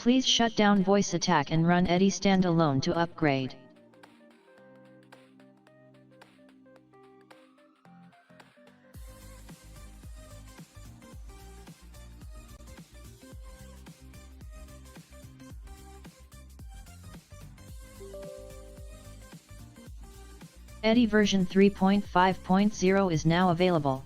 Please shut down voice attack and run Eddy standalone to upgrade. Eddy version 3.5.0 is now available.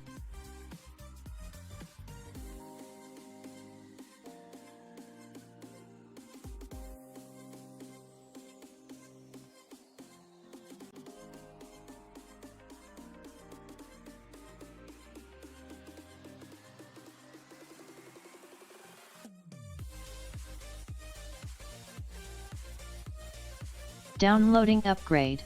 Downloading upgrade.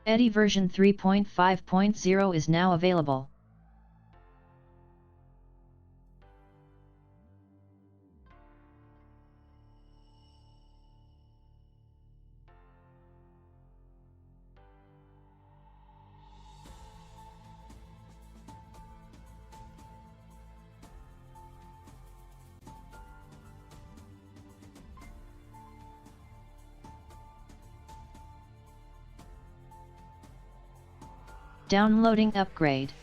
Eddy version 3.5.0 is now available. Downloading upgrade.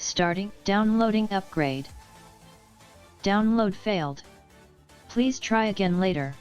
Starting, downloading upgrade. Download failed. Please try again later.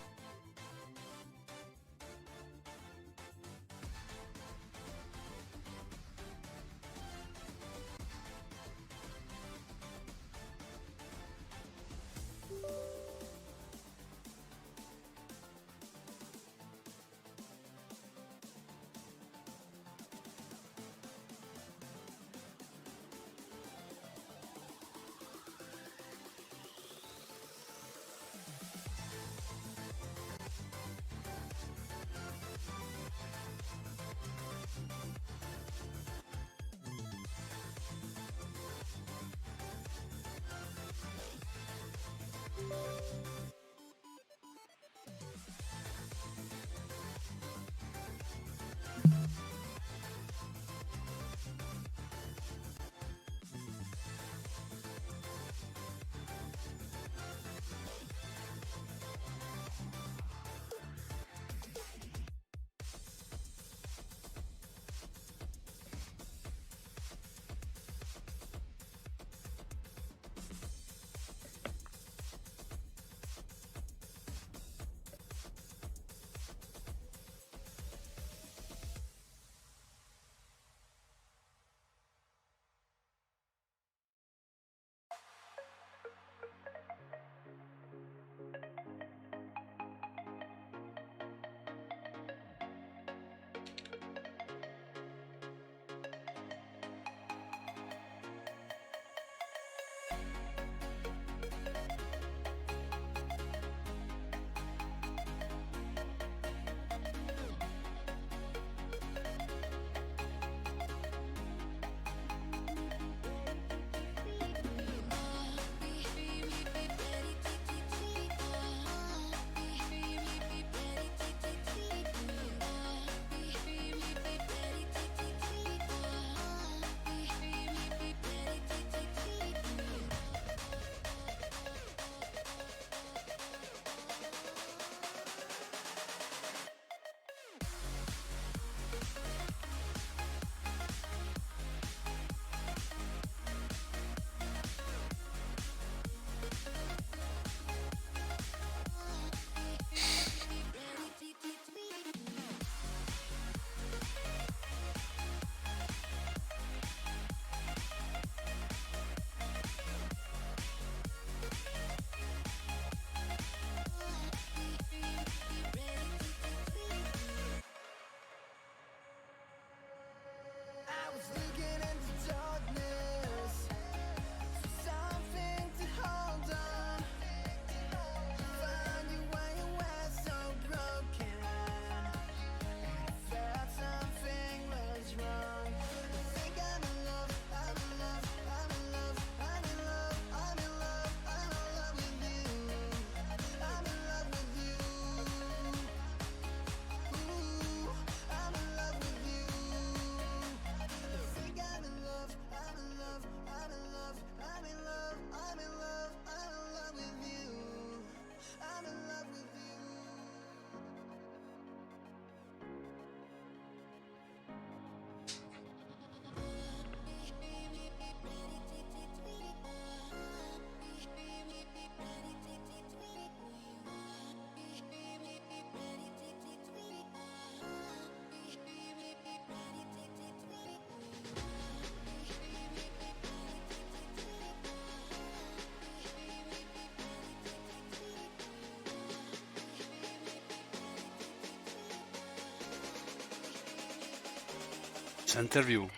Center view.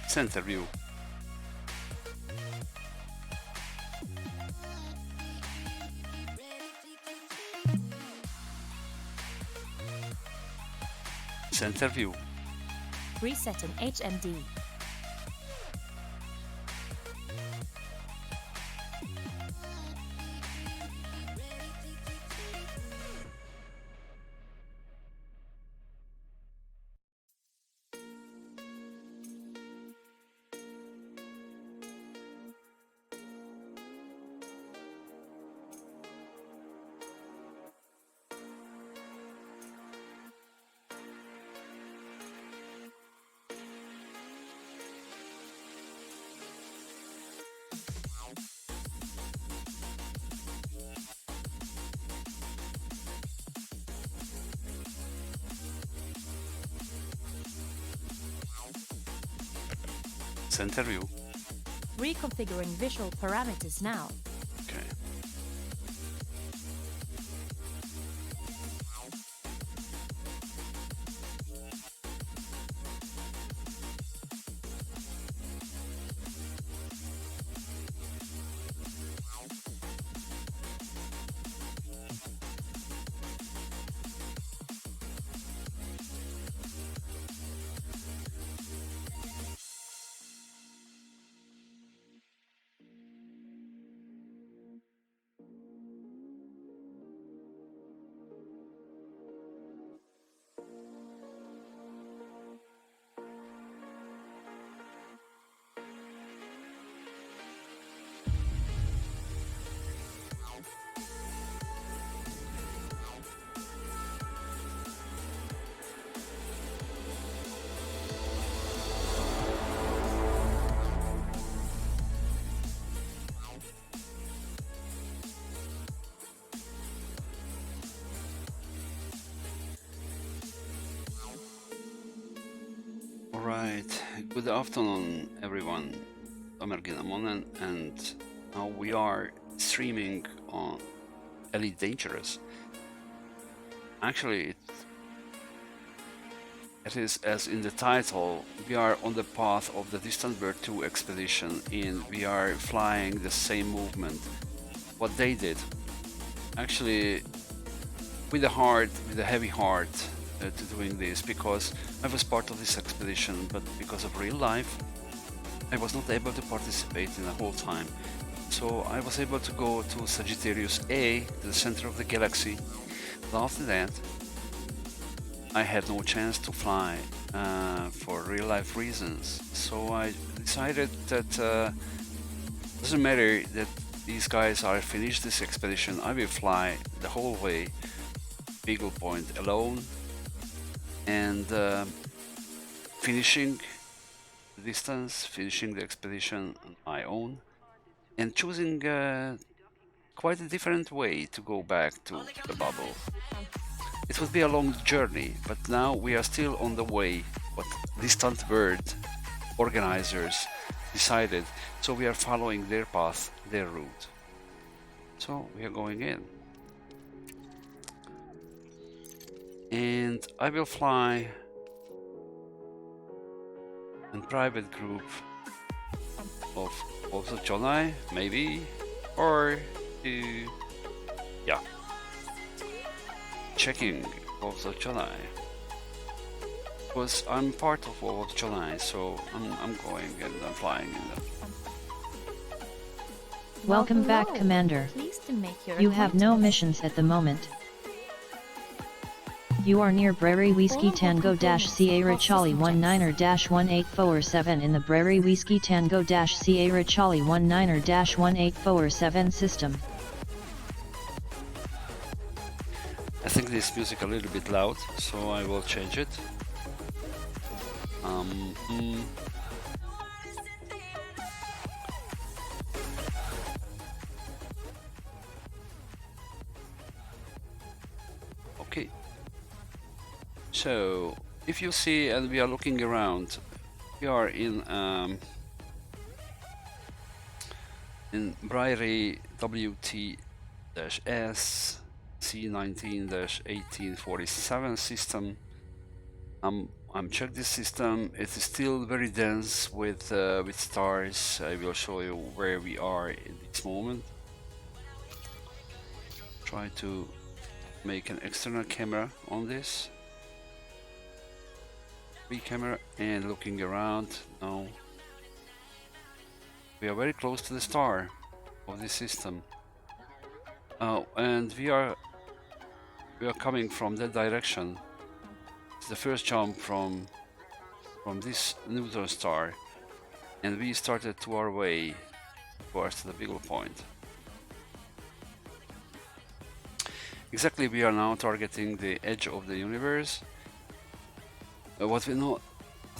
Center view. Center view. Resetting HMD. Center view. Reconfiguring visual parameters now. Okay. Alright, good afternoon everyone, Ömer Ginamonen, and now we are streaming on Elite Dangerous. Actually, it is as in the title, we are on the path of the Distant Bird 2 expedition and we are flying the same movement, what they did. Actually, with a heavy heart to doing this, because I was part of this expedition, but because of real life I was not able to participate in the whole time. So I was able to go to Sagittarius A, to the center of the galaxy, but after that I had no chance to fly for real life reasons. So I decided that doesn't matter that these guys are finished this expedition, I will fly the whole way Beagle Point alone and finishing the distance, finishing the expedition on my own, and choosing quite a different way to go back to the bubble. It would be a long journey, but now we are still on the way what Distant Bird organizers decided, so we are following their path, their route. So we are going in. And I will fly in private group of also Jonai, maybe, or yeah, checking also Jonai, because I'm part of all of Jonai, so I'm going and I'm flying in them. Welcome back, Hello. Commander. Pleased to make your You have no acquaintance. missions at the moment. You are near Brary Whiskey Tango Sierra Charlie 19-18447 in the Brary Whiskey Tango Sierra Charlie 19-18447 system. I think this music a little bit loud, so I will change it. Okay. So if you see, and we are looking around, we are in Briery WT-S C19-1847 system. I'm checked this system. It is still very dense with stars. I will show you where we are in this moment. Try to make an external camera on this. Camera and looking around now. We are very close to the star of this system. And we are coming from that direction. It's the first jump from this neutron star, and we started to our way towards the Beagle Point. Exactly, we are now targeting the edge of the universe. What we know,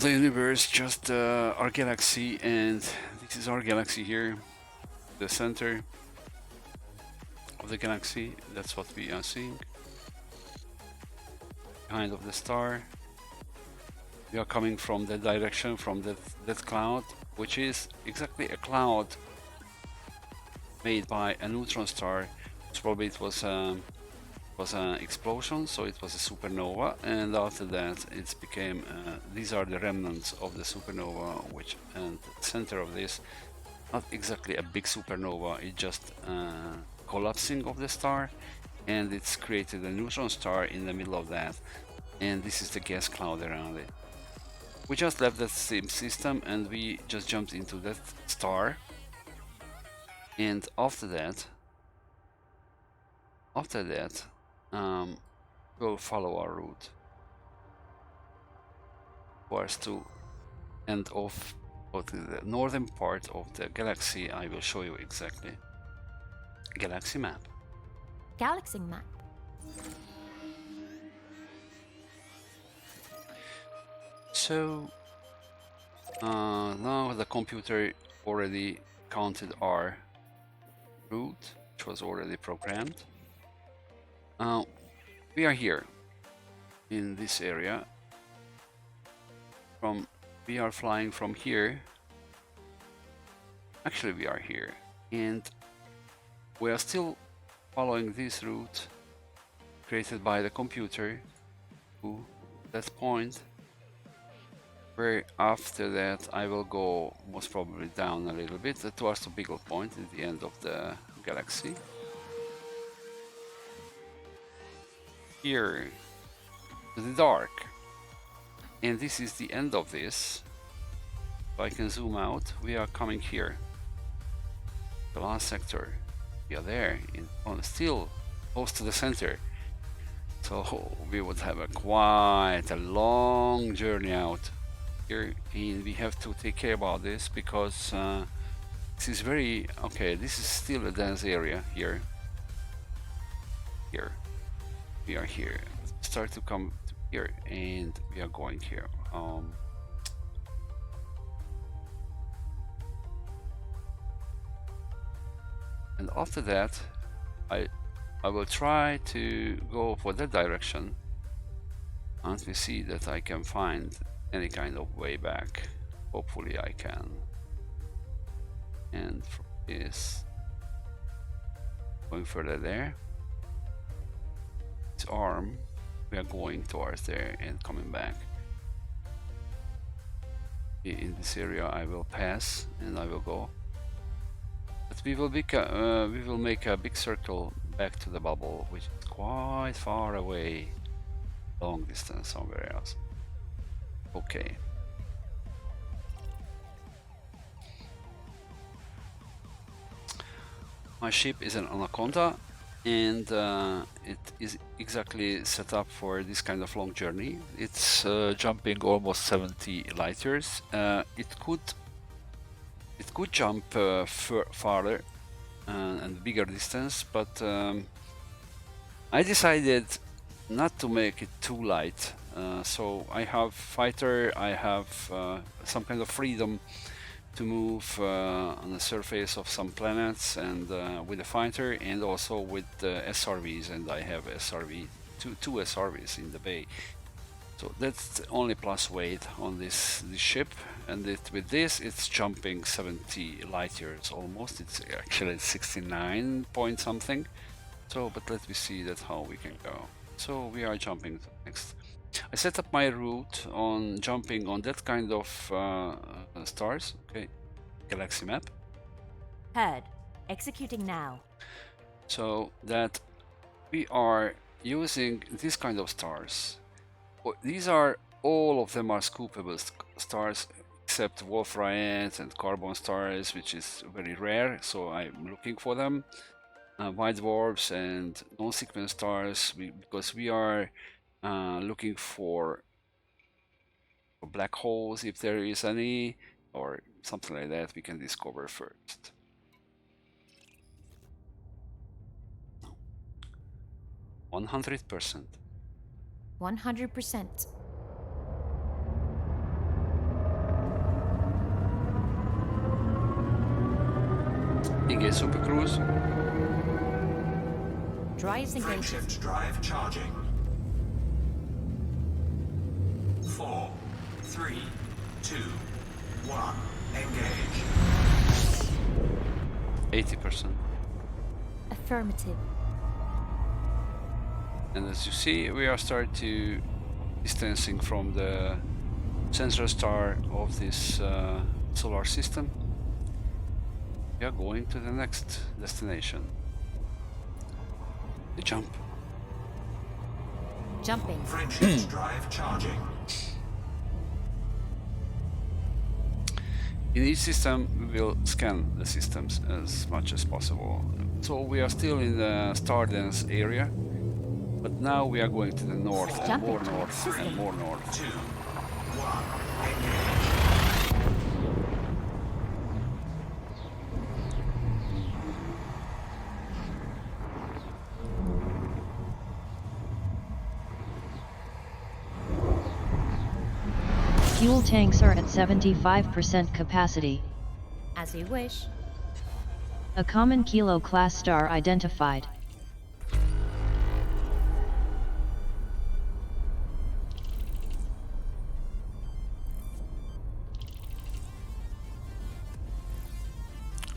the universe, just our galaxy, and this is our galaxy here, the center of the galaxy. That's what we are seeing behind of the star. We are coming from that direction, from that cloud, which is exactly a cloud made by a neutron star. So probably it was an explosion, so it was a supernova, and after that it became these are the remnants of the supernova, which, and the center of this, not exactly a big supernova, it's just collapsing of the star, and it's created a neutron star in the middle of that, and this is the gas cloud around it. We just left that same system and we just jumped into that star, and after that we'll follow our route towards to end of the northern part of the galaxy. I will show you exactly. Galaxy map. Galaxy map. So now the computer already counted our route, which was already programmed. We are here in this area. We are flying from here. Actually, we are here, and we are still following this route created by the computer to that point, where after that I will go most probably down a little bit towards the Beagle Point at the end of the galaxy. Here to the dark, and this is the end of this. If I can zoom out, we are coming here, the last sector. We are there, still close to the center, so we would have quite a long journey out here, and we have to take care about this because this is very okay. This is still a dense area here. We are here. Start to come to here, and we are going here. And after that, I will try to go for that direction, and we see that I can find any kind of way back. Hopefully, I can. And from this, going further there. Arm, we are going towards there and coming back. In this area I will pass and I will go, but we will make a big circle back to the bubble, which is quite far away, long distance somewhere else. Okay. My ship is an Anaconda, and it is exactly set up for this kind of long journey. It's jumping almost 70 light years. It could jump farther and bigger distance, but I decided not to make it too light. So I have fighter, I have some kind of freedom to move on the surface of some planets, and with the fighter, and also with the SRVs, and I have two SRVs in the bay. So that's the only plus weight on this ship, and with this it's jumping 70 light years almost. It's actually 69 point something. So, but let me see that how we can go. So we are jumping next. I set up my route on jumping on that kind of stars. Okay, galaxy map. Heard. Executing now. So that we are using this kind of stars. These are, all of them are scoopable stars, except Wolf-Rayet and carbon stars, which is very rare, so I'm looking for them. White dwarfs and non-sequence stars, because we are looking for black holes, if there is any, or something like that we can discover first. 100%. 100%. Engage Supercruise. Drives engaged. Frameshift drive charging. 4, 3, 2, 1. Engage. 80%. Affirmative. And as you see, we are starting to distancing from the central star of this solar system. We are going to the next destination. The jump. Jumping. Friendship drive charging. In each system, we will scan the systems as much as possible. So we are still in the star dense area, but now we are going to the north, and Jumping more to north, system. and more north. 2, 1, engage. Fuel tanks are at 75% capacity. As you wish. A common Kilo class star identified.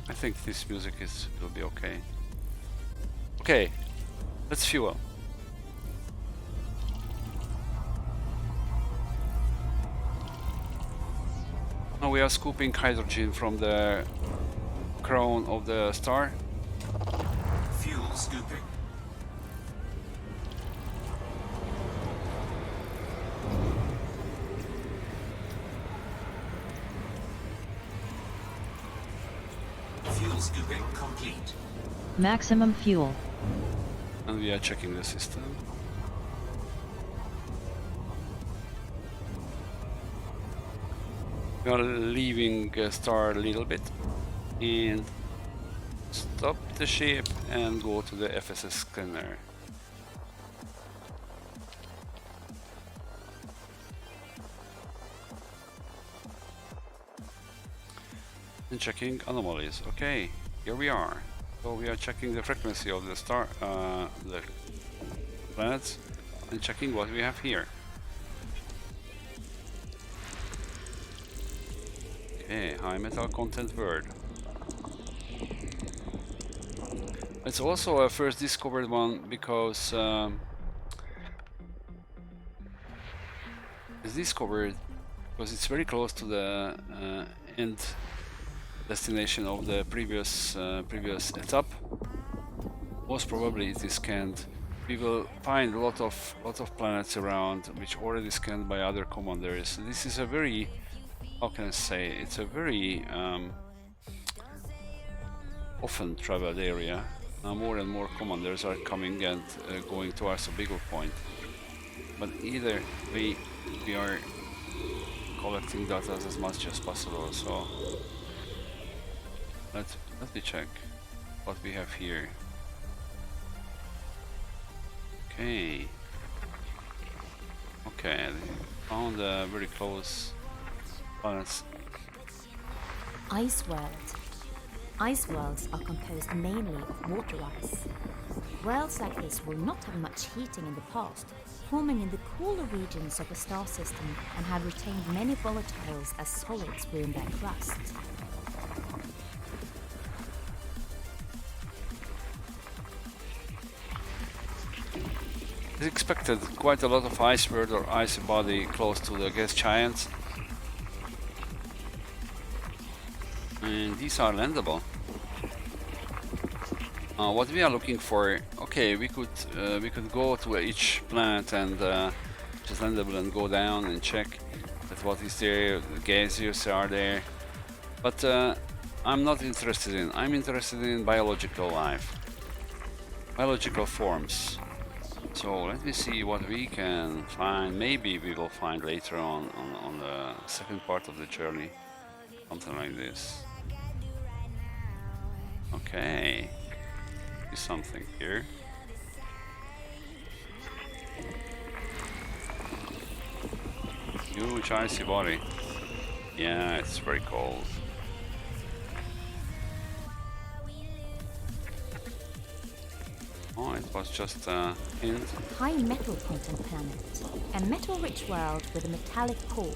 I think this music will be okay. Okay, let's fuel. Now we are scooping hydrogen from the crown of the star. Fuel scooping. Fuel scooping complete. Maximum fuel. And we are checking the system. We are leaving star a little bit and stop the ship and go to the FSS scanner. And checking anomalies. Okay, here we are. So we are checking the frequency of the star, the planets, and checking what we have here. Okay, high metal content word. It's also a first discovered one because it's discovered because it's very close to the end destination of the previous etape. Most probably it is scanned. We will find a lot of planets around which already scanned by other commanders. This is a very, how can I say, it's a very often traveled area. Now more and more commanders are coming and going towards a bigger point. But either we are collecting data as much as possible. So let me check what we have here. Okay. Okay, found very close planets. Ice world. Ice worlds are composed mainly of water ice. Worlds like this will not have much heating in the past, forming in the cooler regions of a star system and have retained many volatiles as solids within their crust. As expected, quite a lot of ice world or icy body close to the gas giants. And these are landable. What we are looking for, okay, we could go to each planet and just landable and go down and check that what is there, the gaseous are there. But I'm not interested in. I'm interested in biological life, biological forms. So let me see what we can find. Maybe we will find later on the second part of the journey, something like this. Okay, there's something here. Huge icy body. Yeah, it's very cold. Oh, it was just a hint. High metal content planet. A metal-rich world with a metallic core.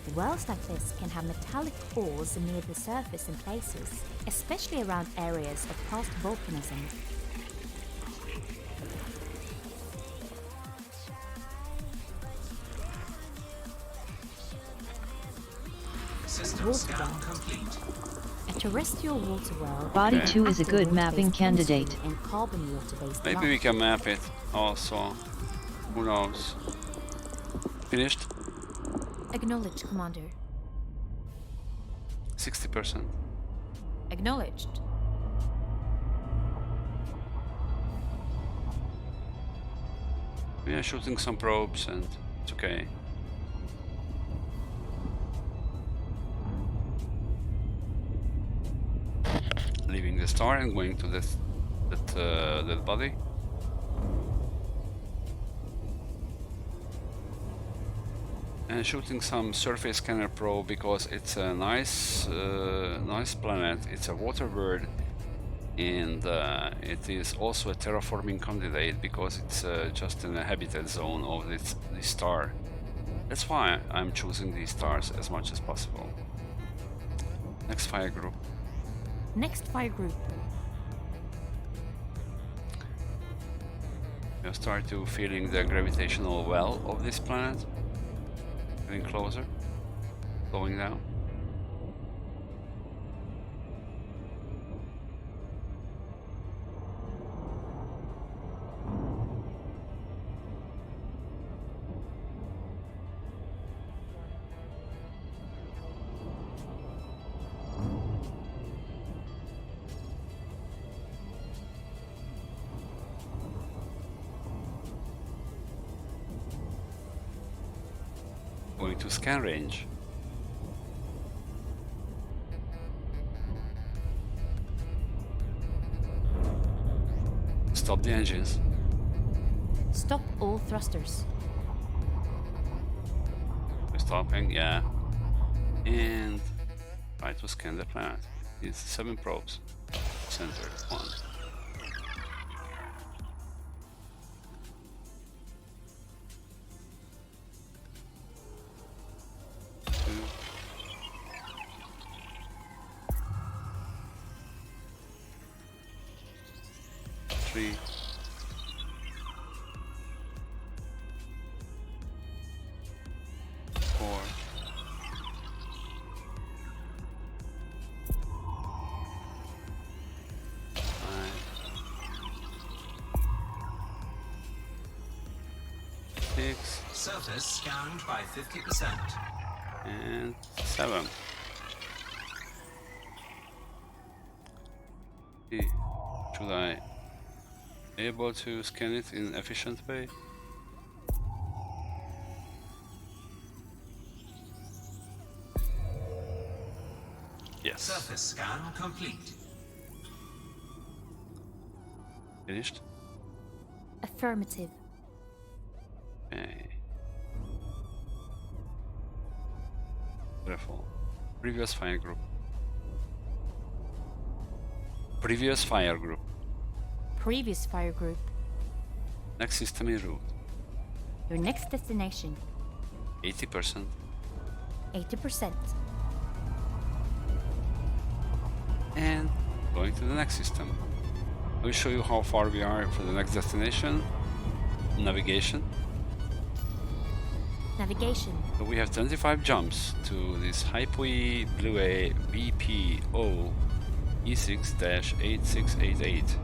The Wells like this can have metallic ores near the surface in places, especially around areas of past volcanism. System Water scan well. complete. A terrestrial water well. Body Okay. 2 is a good mapping candidate. And carbon water-based Maybe we life. can map it also. Who knows? Finished? Acknowledged, Commander. 60%. Acknowledged. We are shooting some probes and it's okay. Leaving the star and going to that body. And shooting some surface scanner probe because it's a nice planet. It's a water bird, and it is also a terraforming candidate because it's just in a habitat zone of this star. That's why I'm choosing these stars as much as possible. Next fire group. Next fire group. You start to feeling the gravitational well of this planet. Getting closer, slowing down. Going to scan range. Stop the engines. Stop all thrusters. We're stopping, yeah. And try to scan the planet. It's 7 probes. Center 1. 2. 3. 4. 6 Surface scanned by 50%. and 7. Should I able to scan it in efficient way? Yes. Surface scan complete. Finished? Affirmative. Okay. Beautiful. Previous fire group. Previous fire group. Previous fire group. Next system en route. Your next destination. 80%. 80%. And going to the next system. I will show you how far we are for the next destination. Navigation. Navigation. So we have 25 jumps to this Haipui Blue A BPO E6-8688. Okay,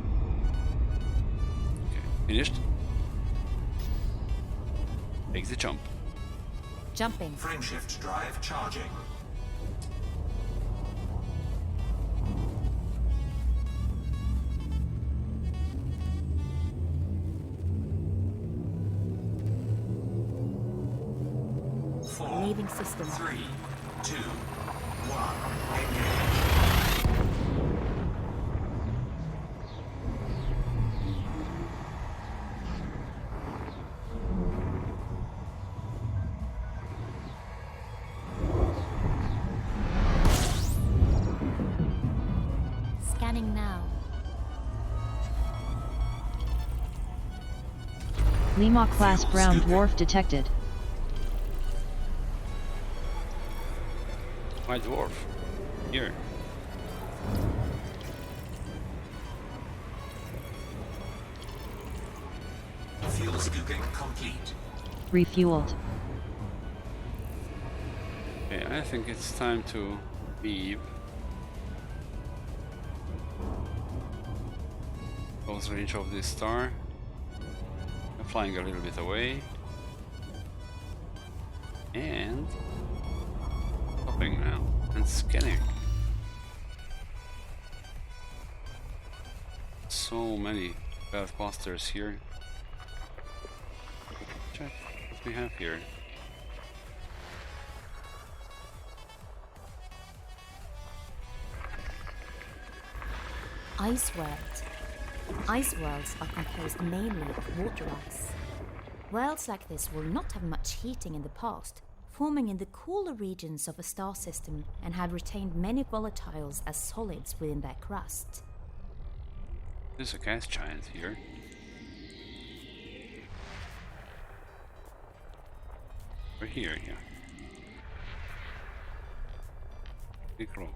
finished? Take the jump. Jumping. Frameshift drive charging. Four, Leaving system. 3, 2, 1, engage. Scanning now. Lima class brown dwarf detected. White dwarf. Here. Fuel scooping complete. Refueled. Okay, I think it's time to leave. Close range of this star. I'm flying a little bit away. And stopping now and scanning. So many pathbusters here. Check what we have here. Ice world. Ice worlds are composed mainly of water ice. Worlds like this will not have much heating in the past, forming in the cooler regions of a star system and have retained many volatiles as solids within their crust. There's a gas giant here. We're here, yeah. Piccolo.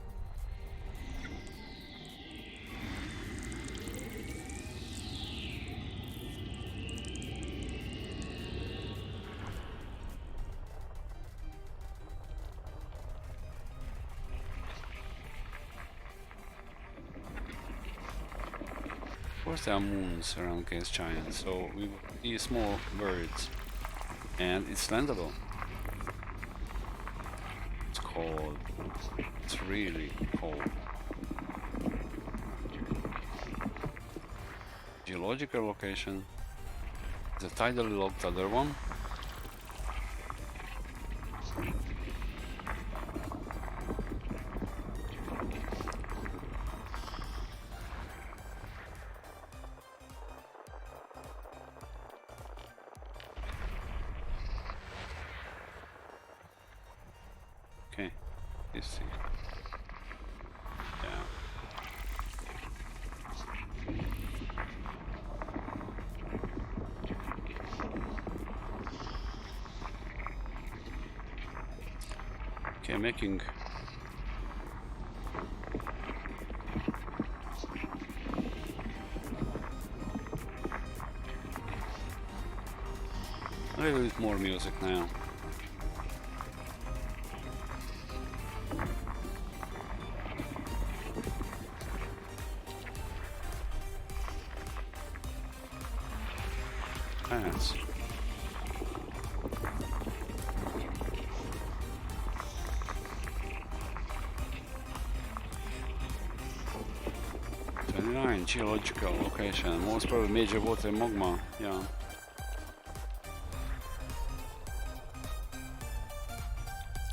Of course there are moons around gas giants, so we will see small birds. And it's landable. It's cold. It's really cold. Geological location. The tidally locked other one. Okay, this thing. Yeah. Okay, making a little bit more music now. Plants. Geological location, most probably major water magma, yeah.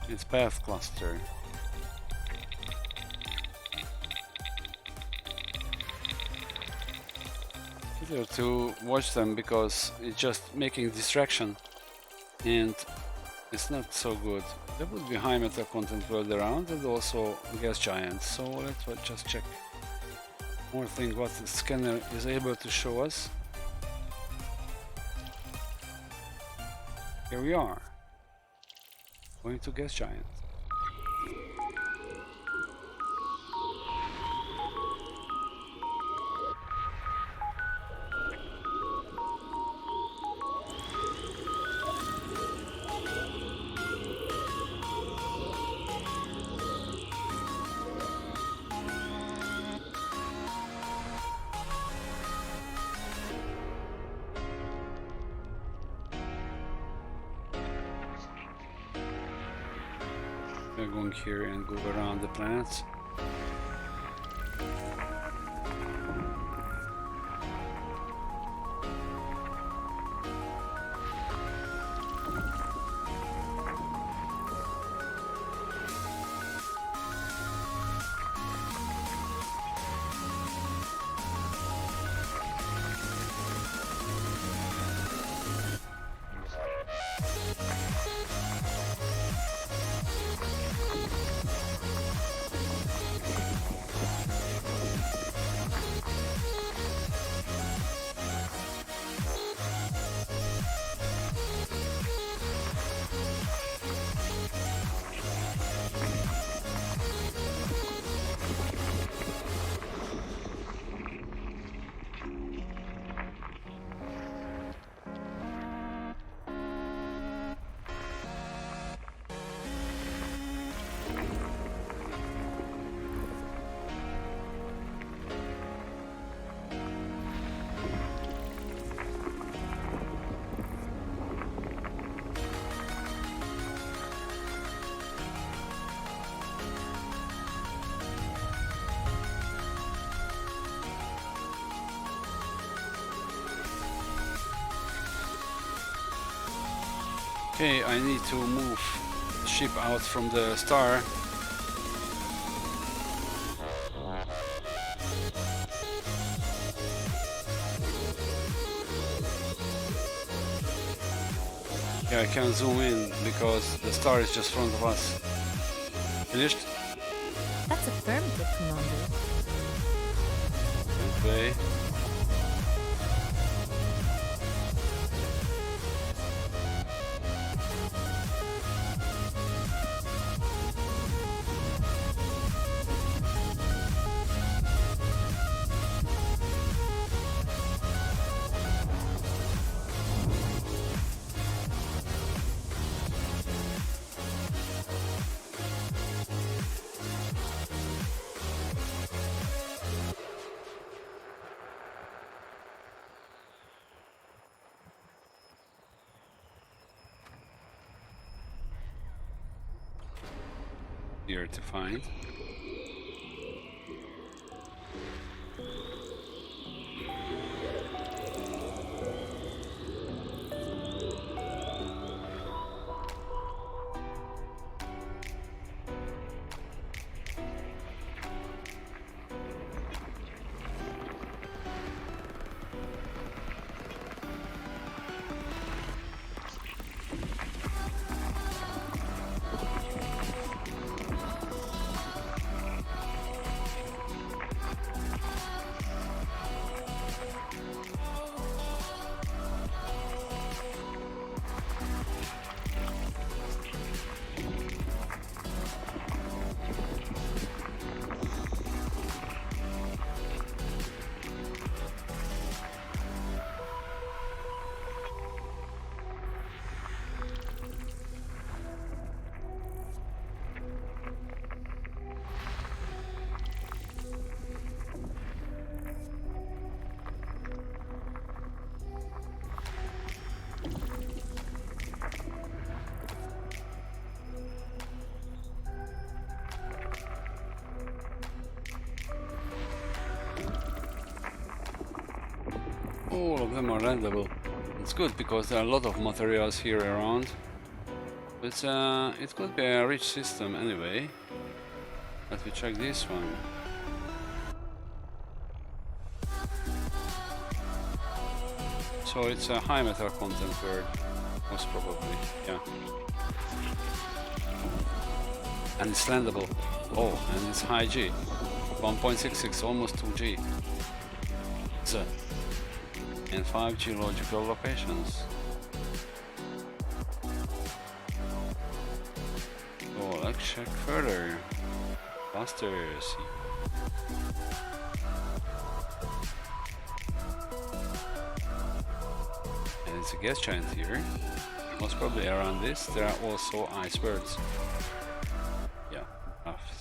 It's path cluster. Better to watch them because it's just making distraction and it's not so good. There would be high metal content world around and also gas giants, so let's just check more thing what the scanner is able to show us. Here we are, going to gas giant. We're going here and go around the planets. Okay, I need to move the ship out from the star. Yeah, I can zoom in because the star is just in front of us. Finished? That's affirmative, Commander. Okay. Here to find. All of them are landable. It's good because there are a lot of materials here around. But it could be a rich system anyway. Let me check this one. So it's a high metal content bird, most probably, yeah. And it's landable. Oh, and it's high G. 1.66, almost 2G. So, and 5 geological locations. Oh, let's check further. Clusters. And it's a gas giant here. Most probably around this there are also icebergs. Yeah,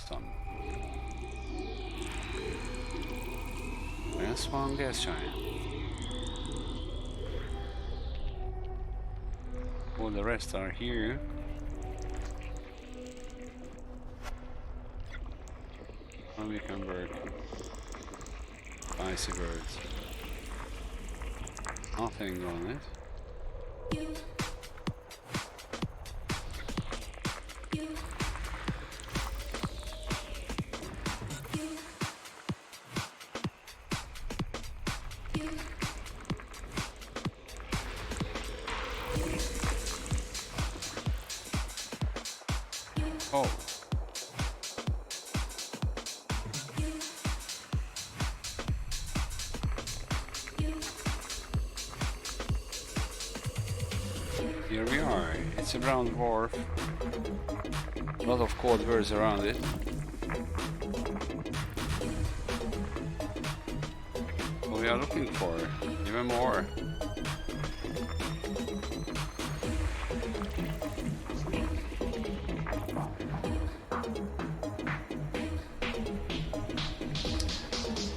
some. There's one gas giant. All the rest are here. Wickenburg. Icy birds. Nothing on it. Oh. Here we are. It's a brown dwarf. A lot of cold birds around it. What we are looking for, even more.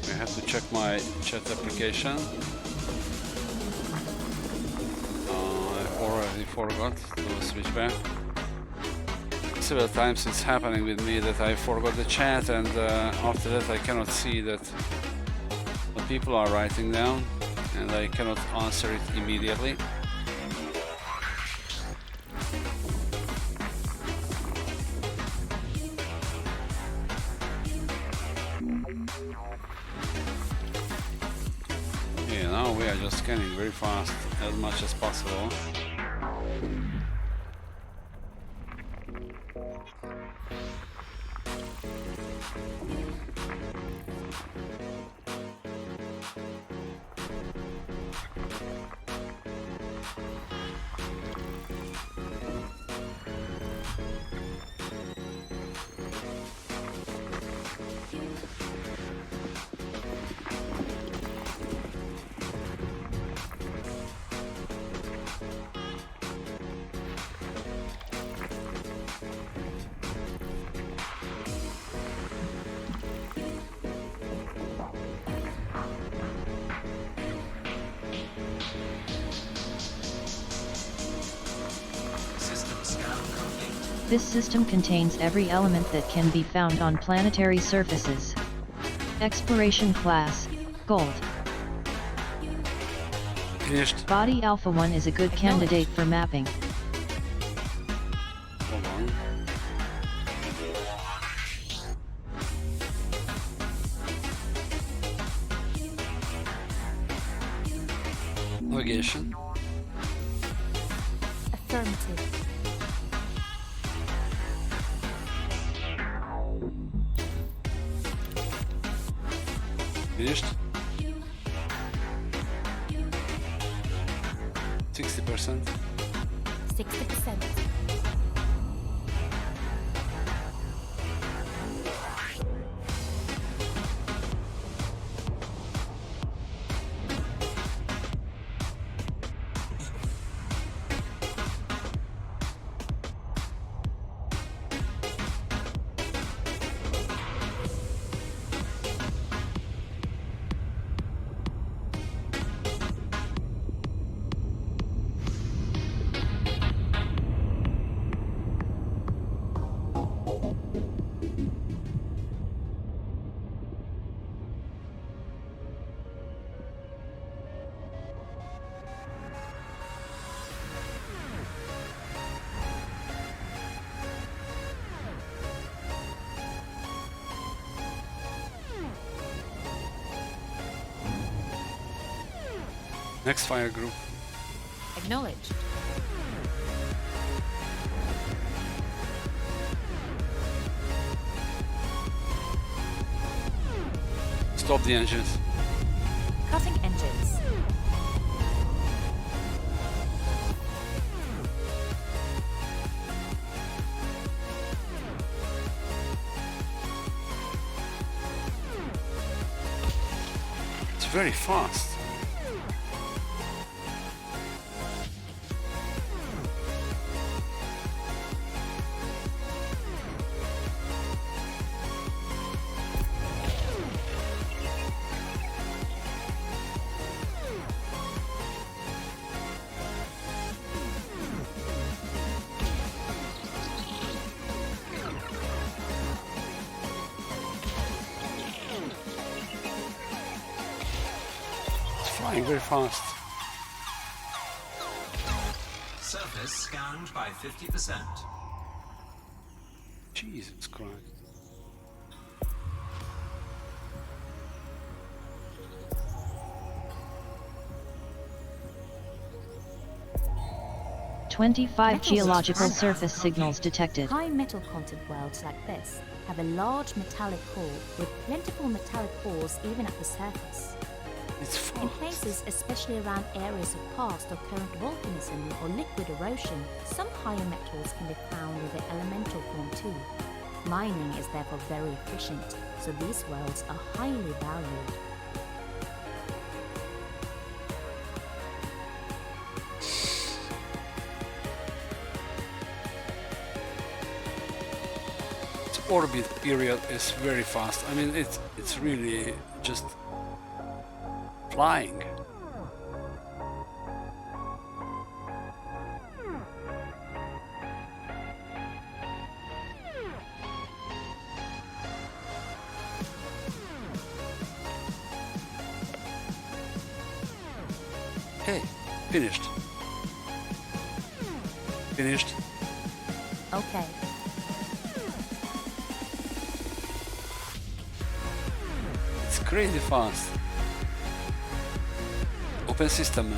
I have to check my chat application. Already forgot to switch back. Several times it's happening with me that I forgot the chat, and after that I cannot see that what people are writing down, and I cannot answer it immediately. Okay, now we are just scanning very fast as much as possible. System scan complete. This system contains every element that can be found on planetary surfaces. Exploration class, Gold. Finished. Body Alpha 1 is a good candidate for mapping. Hold on. Navigation. Affirmative. Finished. 60%. 60%. Next fire group. Acknowledged. Stop the engines. Cutting engines. It's very fast. Flying very fast. Surface scanned by 50%. Jesus Christ. Twenty-five Metal geological surface. surface signals detected. High metal content worlds like this have a large metallic core with plentiful metallic ores even at the surface. It's In fast. places especially around areas of past or current volcanism or liquid erosion, some higher metals can be found in their elemental form too. Mining is therefore very efficient, so these worlds are highly valued. Its orbit period is very fast. I mean, it's really just flying. Hey, finished. Finished. Okay. It's crazy fast. open system now.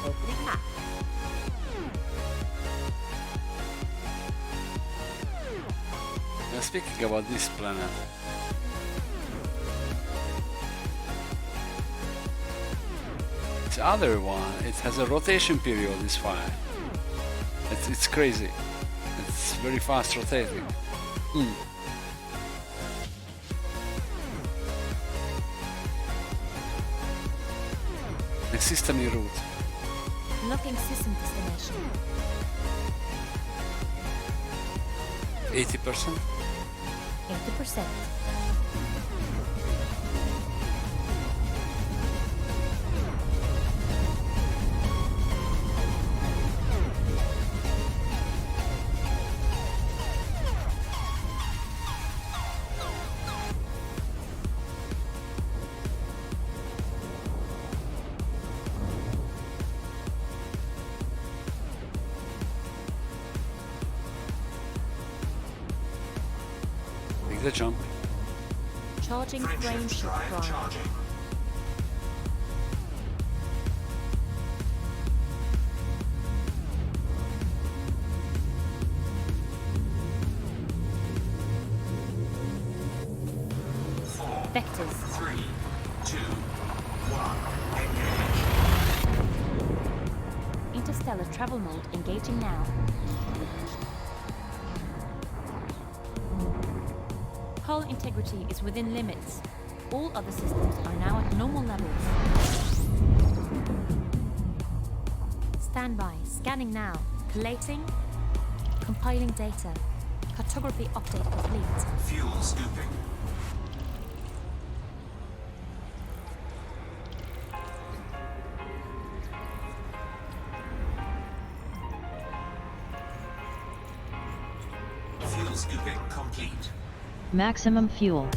Opening map. Speaking about this planet, the other one, it has a rotation period, this fire. It's crazy. It's very fast rotating. Next system you route. Locking system destination. 80%. 80%. Make the jump. Charging Frameshift frameshift drive prime. charging. Four, Vectors. 3, 2, 1, engage. Interstellar travel mode engaging now. Hull integrity is within limits. All other systems are now at normal levels. Standby. Scanning now. Collating. Compiling data. Cartography update complete. Fuel scooping. Fuel scooping complete. Maximum fuel.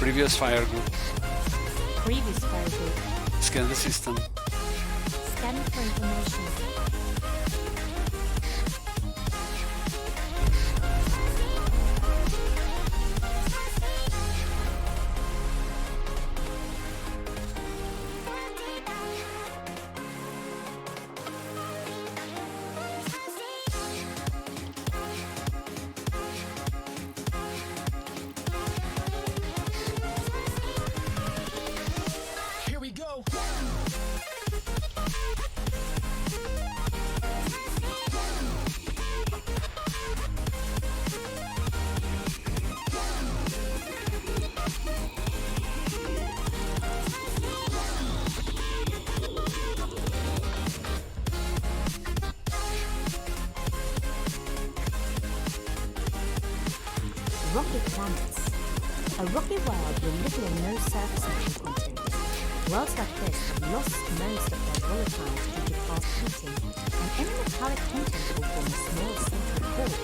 Previous fire group. Previous fire group. Scan the system. Scanning for information. Here we go. Rocky planets. A rocky world with little or no surface ocean content. Worlds like this have lost most of their volatiles due to past heating, and any metallic content will form a small central core.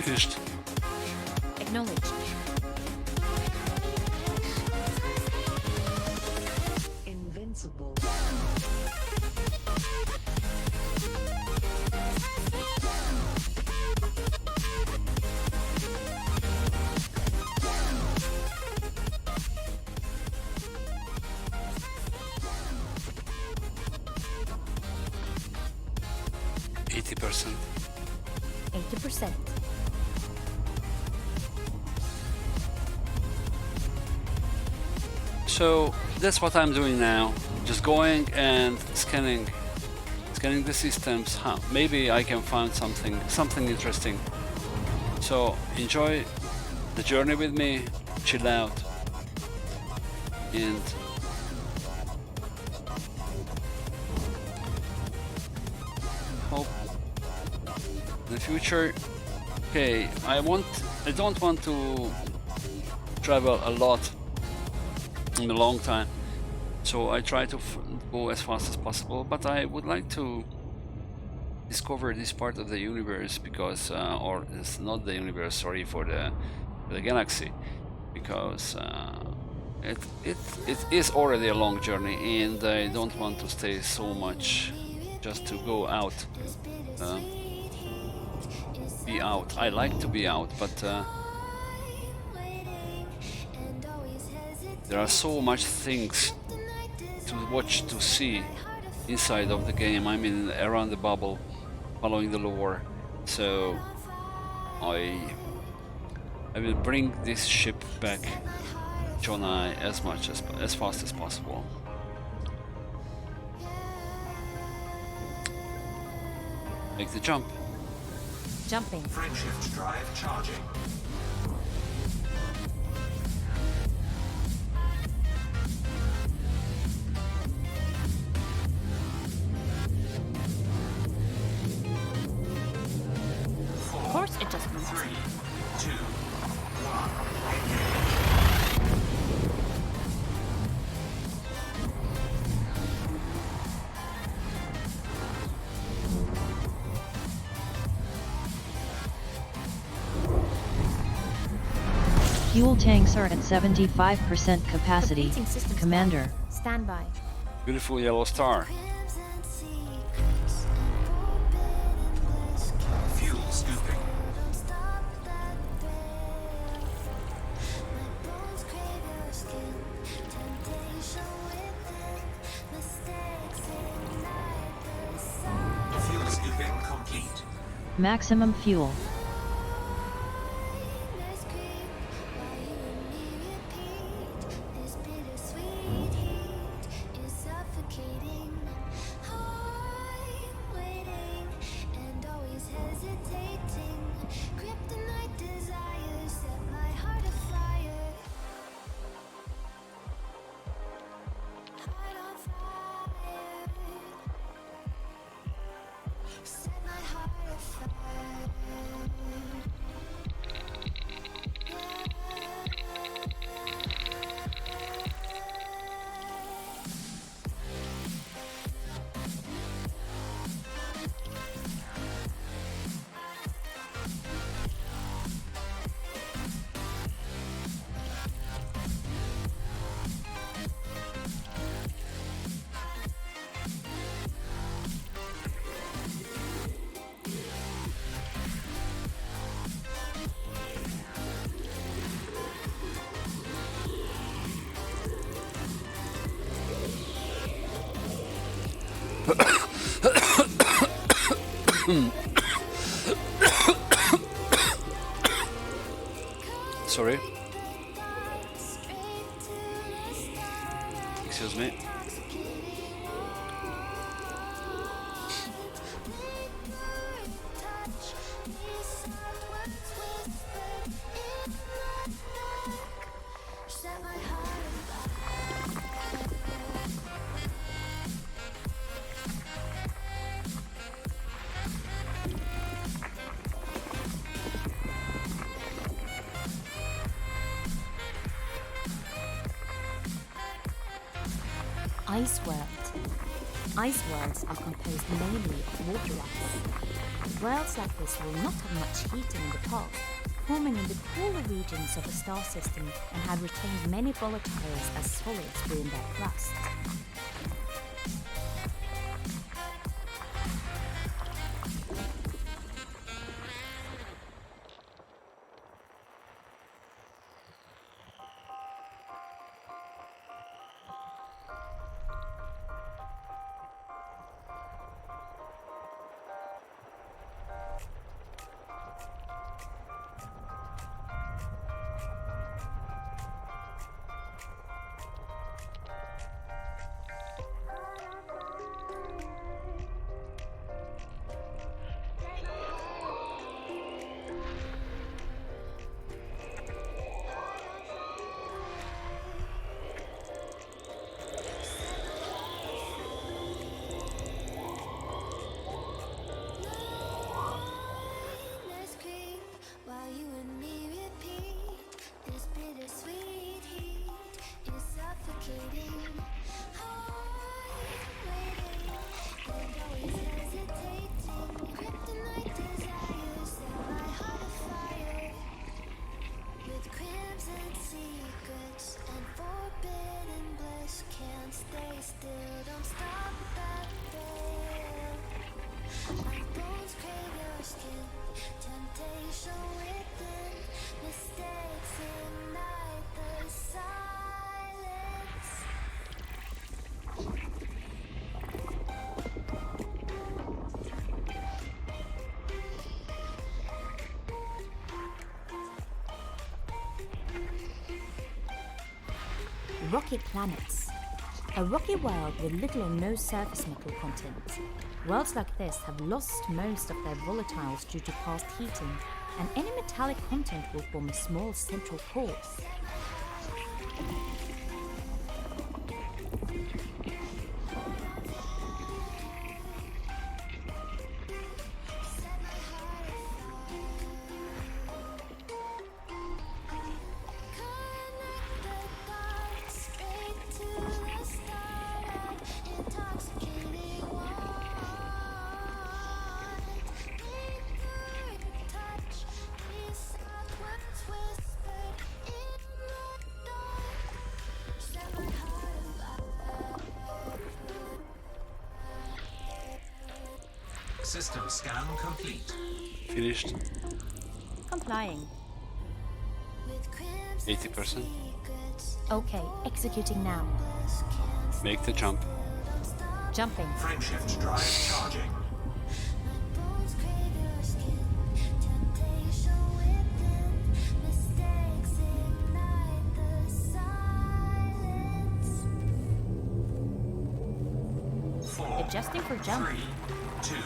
Finished. Acknowledged. Invincible. %. 80%. So that's what I'm doing now. Just going and scanning the systems. Maybe I can find something interesting. So enjoy the journey with me, chill out, and hope in the future. Okay, I don't want to travel a lot in a long time, so I try to go as fast as possible, but I would like to discover this part of the universe because or it's not the universe, sorry, for the galaxy, because it is already a long journey and I don't want to stay so much just to go out, be out. I like to be out, but there are so much things to watch, to see inside of the game. I mean, around the bubble, following the lore. So I will bring this ship back, Jonai, as fast as possible. Make the jump. Jumping. Frameshift drive charging. Course adjustments. 3, 2, 1. Fuel tanks are at 75% capacity. Completing system Commander. Standby. Beautiful yellow star. Fuel scooping. Fuel scooping complete. Maximum fuel. Sorry. Excuse me. Ice world. Ice worlds are composed mainly of water ice. Worlds like this will not have much heating in the past, forming in the cooler regions of the star system and have retained many volatiles as solids within their crust. Rocky planets. A rocky world with little or no surface metal content. Worlds like this have lost most of their volatiles due to past heating, and any metallic content will form a small central core. System scan complete. Finished. Complying. 80%. Okay, executing now. Make the jump. Jumping. Frameshift drive charging. Adjusting for jump. 3, 2, 1.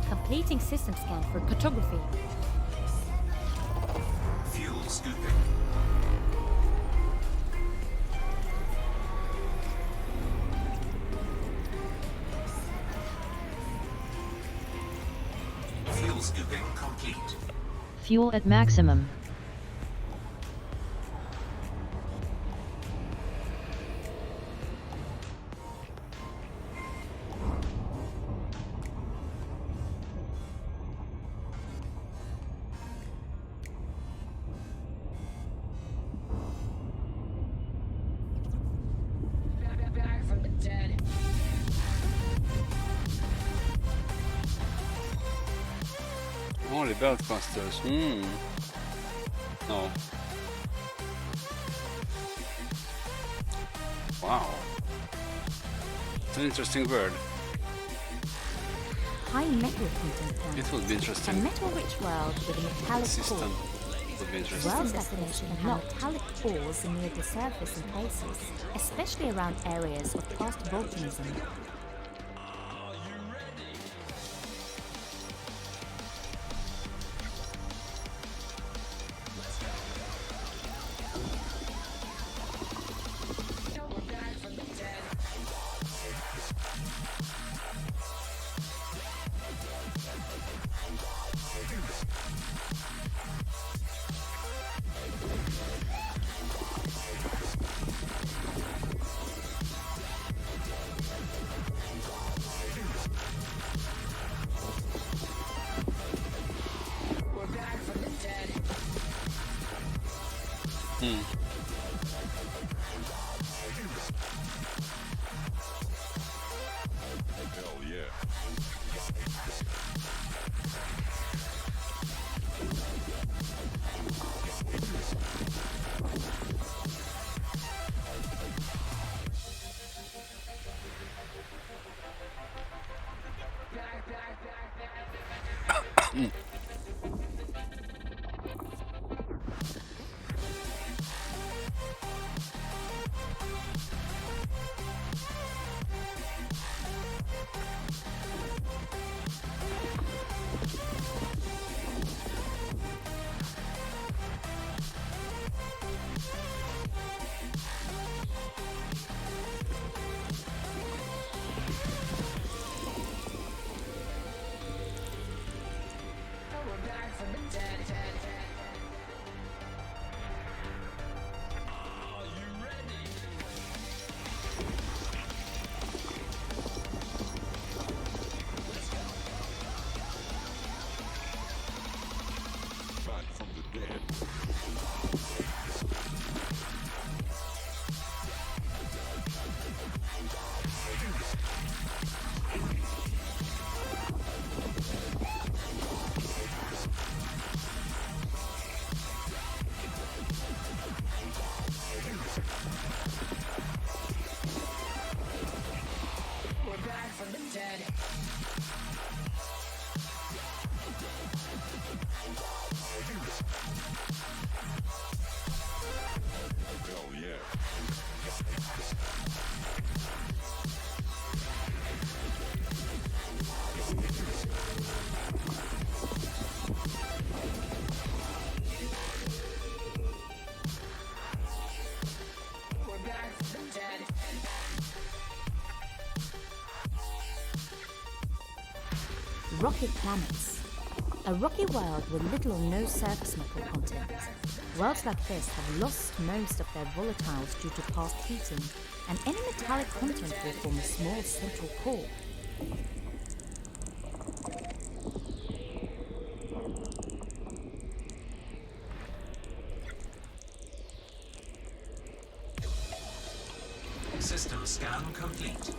Completing system scan for cartography. Fuel scooping. Fuel scooping complete. Fuel at maximum. Back from the dead. Only beltbusters. No. Wow. It's an interesting word. High metal content plant. It would be A interesting. metal-rich world with a metallic System core. would be interesting. World destination can have metallic cores near the surface in places, especially around areas of past volcanism. We're back from the dead. We're back from the dead. Are you ready? Back from the dead. We're back from the dead. Hell yeah. We're back from the dead. Rocky planets. A rocky world with little or no surface metal content. Worlds like this have lost most of their volatiles due to past heating, and any metallic content will form a small central core. System scan complete.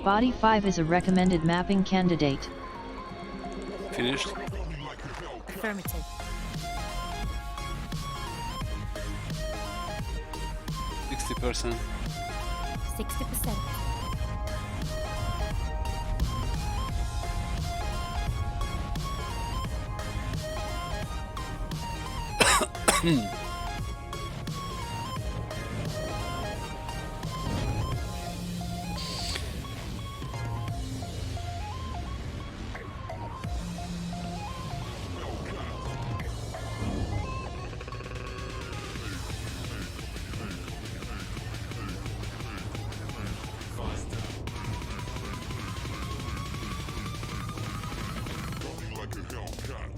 Body 5 is a recommended mapping candidate. Finished? Affirmative. 60%. 60%. Running like a Hellcat.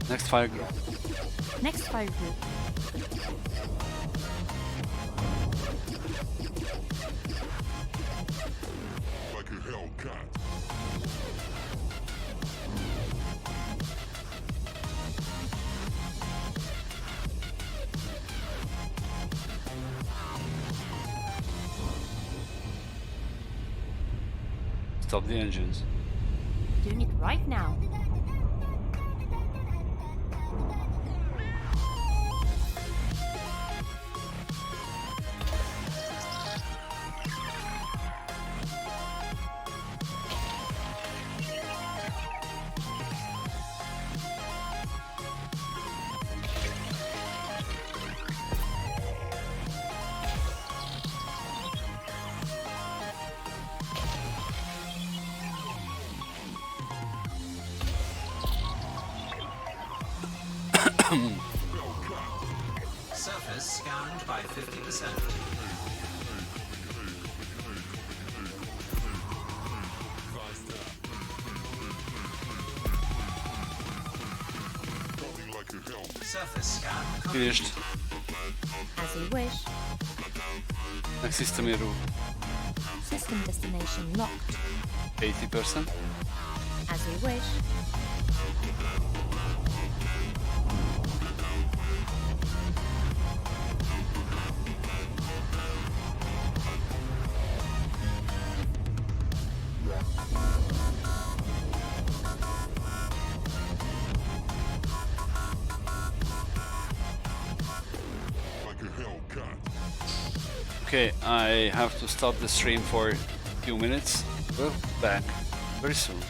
Next fire group. Next fire group. Like a Hellcat. Stop the engines. Doing it right now. Surface scanned by 50%. Surface scan Finished. As you wish. Next system error. System destination locked. 80%. As you wish. Like a Hellcat. Okay, I have to stop the stream for a few minutes. We'll be back very soon.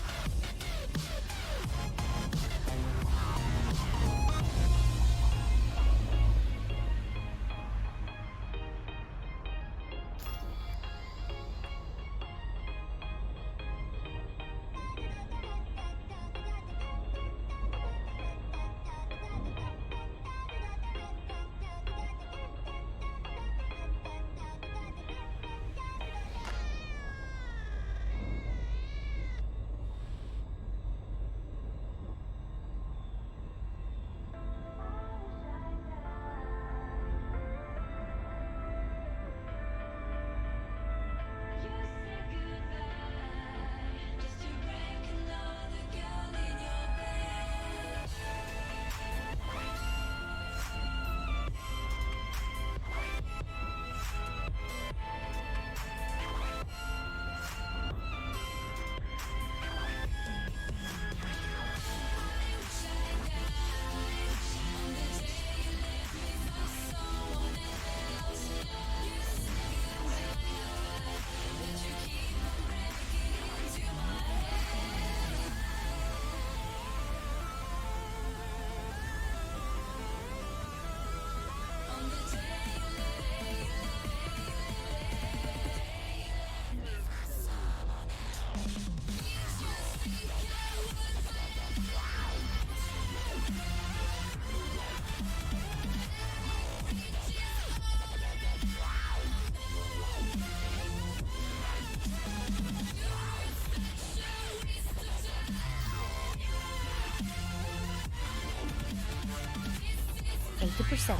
%.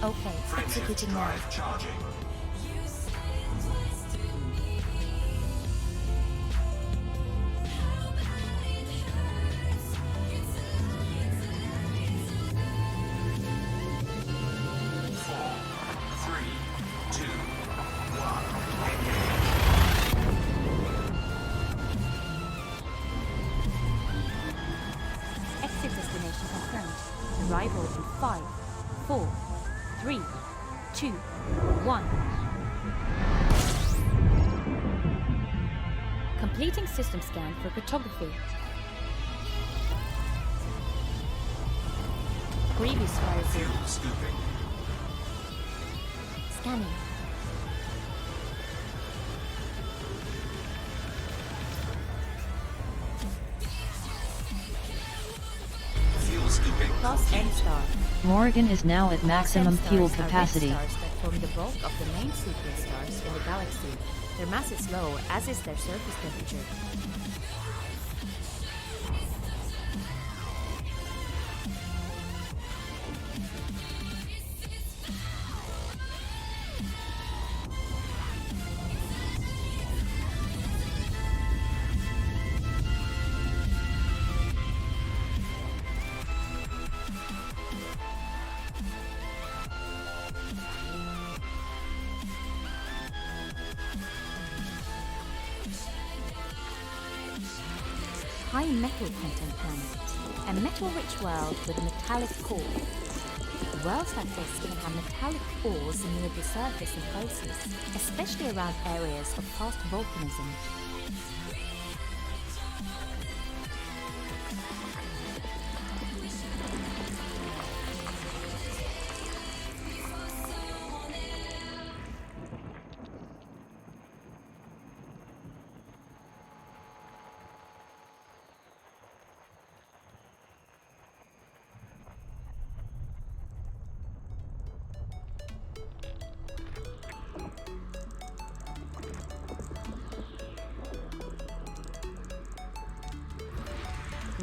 Okay, executing now. drive charging. Four, three, two, one. Exit destination confirmed. Arrival in 5, 4, 3, 2, 1. Completing system scan for cartography. Previous fire zone. Fuel scooping. Scanning. Fuel scooping. Class N star. Morgan is now at maximum Stars fuel are red capacity. stars that form the bulk of the main sequence stars in the galaxy. Their mass is low, as is their surface temperature. High metal content planet. A metal-rich world with a metallic core. Worlds like this can have metallic ores near the surface in places, especially around areas of past volcanism.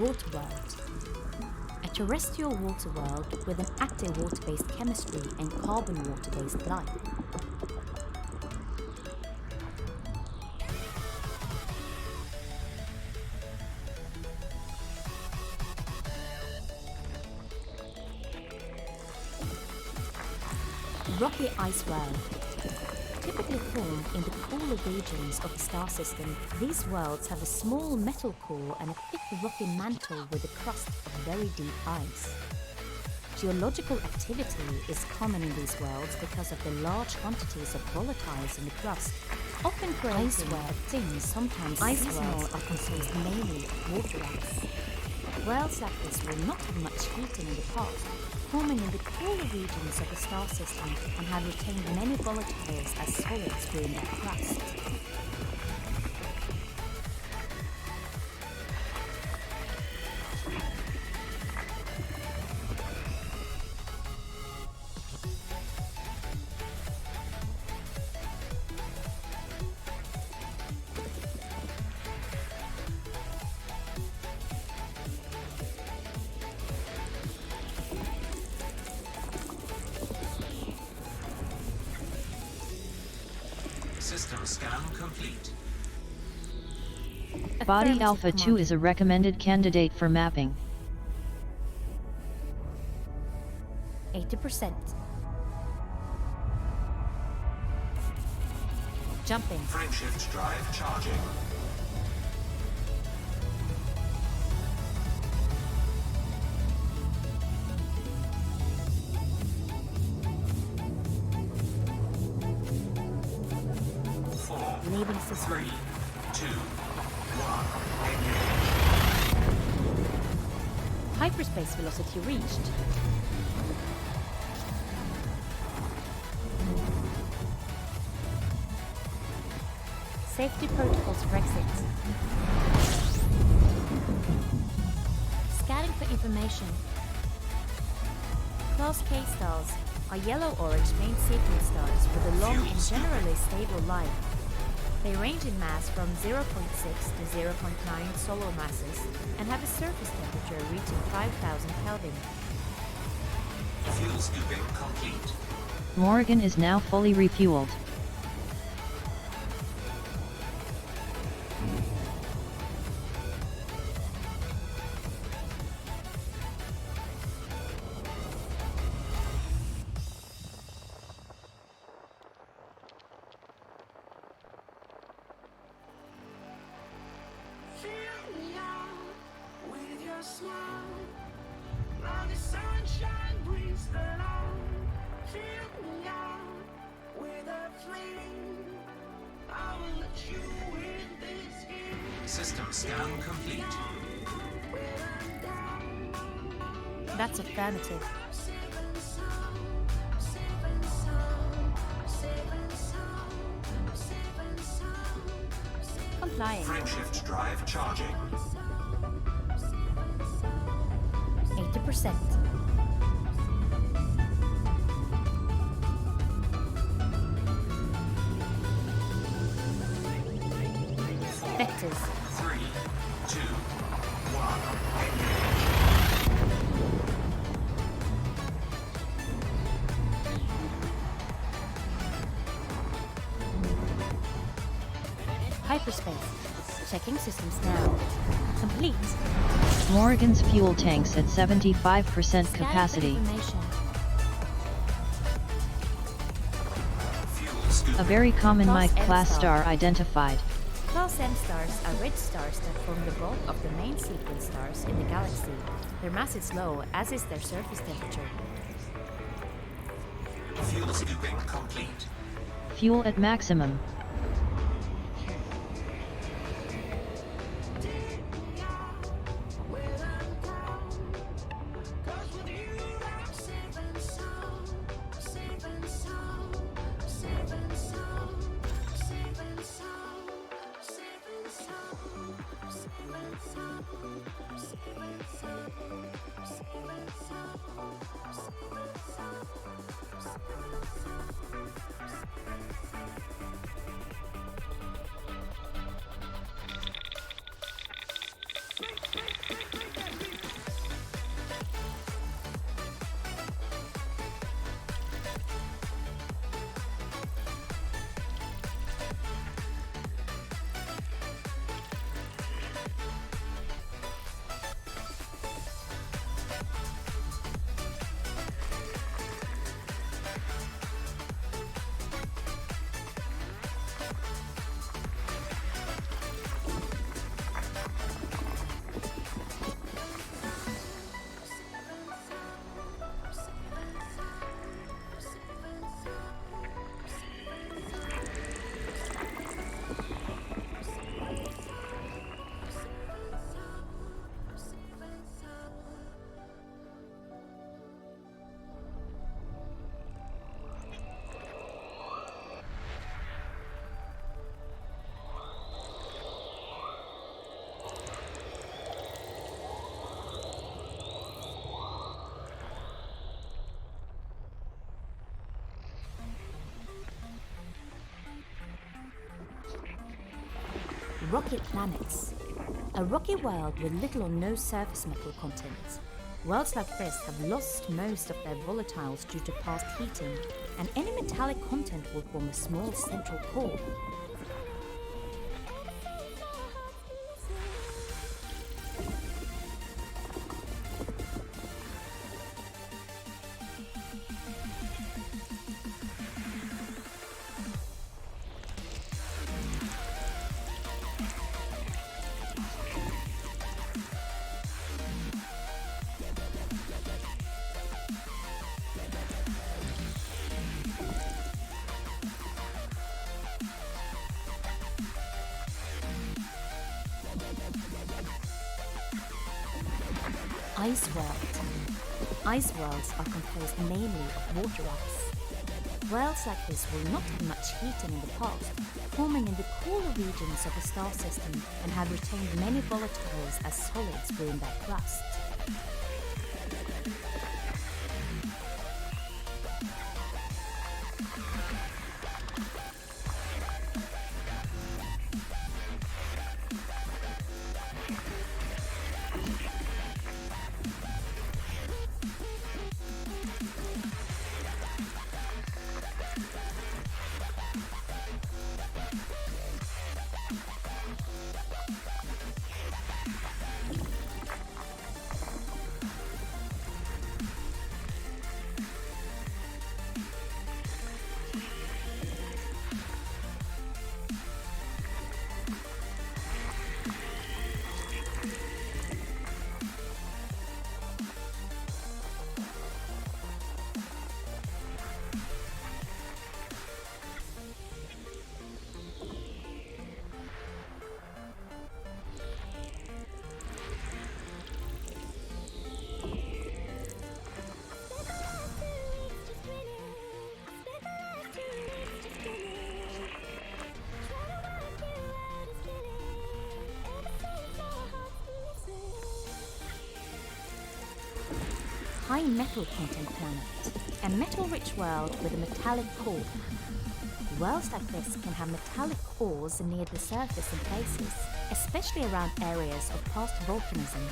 Water world. A terrestrial water world with an active water-based chemistry and carbon water-based life. Rocky ice world. Typically formed in the cooler regions of the star system, these worlds have a small metal core and a thick rocky mantle with a crust of very deep ice. Geological activity is common in these worlds because of the large quantities of volatiles in the crust, often creating things sometimes seasonal are composed mainly of water ice. Worlds like this will not have much heating in the past, forming in the cooler regions of the star system and have retained many volatiles as solids during their crust. System scan complete. Body Affirmative, Alpha 2 Commander. is a recommended candidate for mapping. 80%. Jumping. Frameshift drive charging. Four, Leaving system. 3, 2, 1. Hyperspace velocity reached. Safety protocols for exit. Scanning for information. Class K stars are yellow-orange main sequence stars with a long and generally stable life. They range in mass from 0.6 to 0.9 solar masses and have a surface temperature reaching 5,000 Kelvin. Fuel scooping complete. Morrigan is now fully refueled. Fill me out with your smile. Now the sunshine brings the light. Fill me out with a flame. I will let you in this game. System scan complete. That's affirmative. Complying. Frameshift drive charging. 80%. Vectors. 3, 2, 1. Hyperspace. Checking systems now. Complete. Morrigan's fuel tanks at 75% Scanning for capacity. information. Fuel scoop. A very common Class Mike M class star. star identified. Class M stars are red stars that form the bulk of the main sequence stars in the galaxy. Their mass is low, as is their surface temperature. Fuel scooping complete. Fuel at maximum. rocky planets. A rocky world with little or no surface metal content. Worlds like this have lost most of their volatiles due to past heating, and any metallic content will form a small central core. Ice world. Ice worlds are composed mainly of water ice. Worlds like this will not have much heating in the past, forming in the cooler regions of the star system and have retained many volatiles as solids within their crust. High metal content planet, a metal-rich world with a metallic core. Worlds like this can have metallic cores near the surface in places, especially around areas of past volcanism.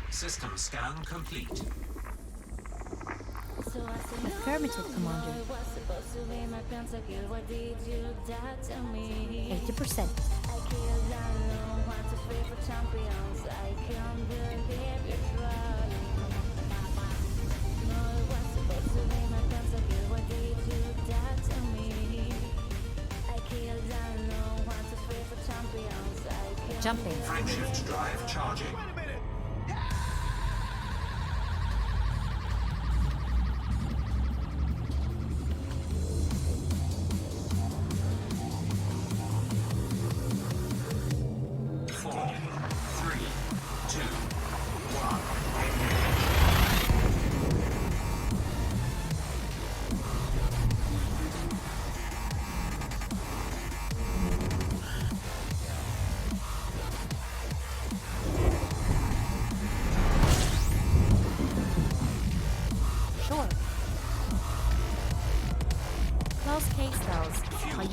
System scan complete. Affirmative, Commander. 80%. Jumping. Frameshift drive charging.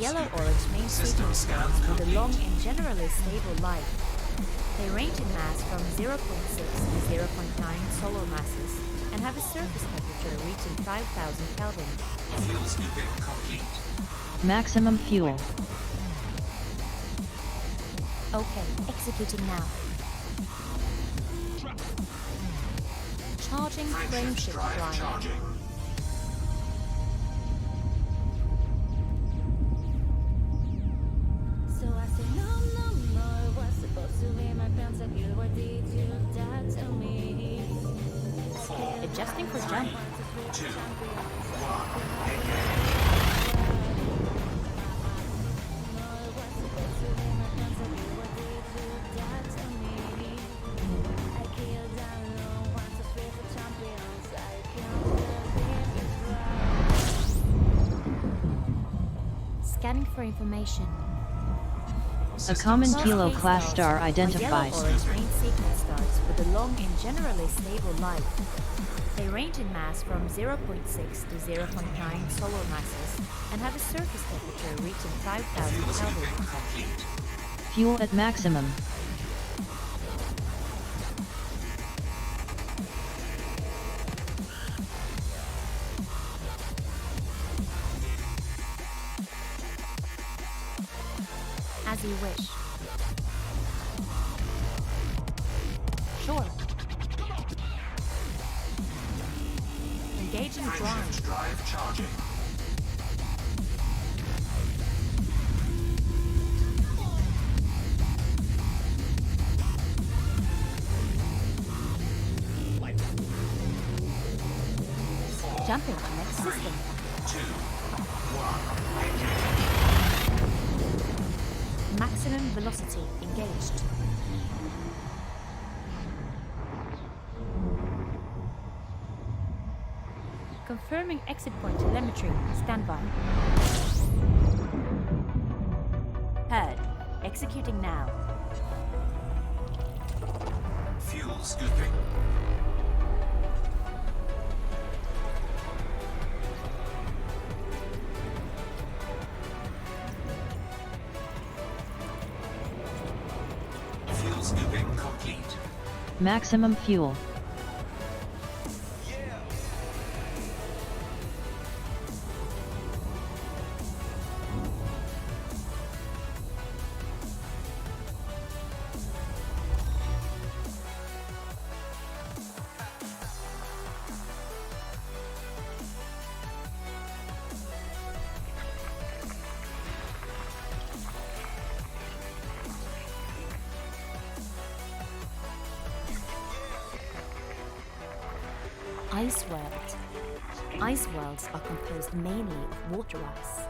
yellow-orange main System sequence scan stars with a complete. long and generally stable life. They range in mass from 0.6 to 0.9 solar masses and have a surface temperature reaching 5,000 Kelvin. Fuel scooping complete. Maximum fuel. Okay, executing now. Charging Frameshift frameshift drive flying. charging. So I said, no, no, no, it was supposed to be my pants. I feel what did you that to me? Adjusting for jump. 2, 1, engage. Scanning for information. A common Class Kilo A class stars star are identified. yellow-orange main sequence stars with a long and generally stable life. They range in mass from 0.6 to 0.9 solar masses and have a surface temperature reaching 5,000 Fuel Kelvin. scooping complete. Fuel at maximum. As you wish. Sure. Engaging drive. Frameshift drive charging. Jumping to next system. 2, 1, engage. Maximum velocity engaged. Confirming exit point telemetry. Standby. Heard. Executing now. Fuel scooping. Fuel scooping complete. Maximum fuel. Ice world. Ice worlds are composed mainly of water ice.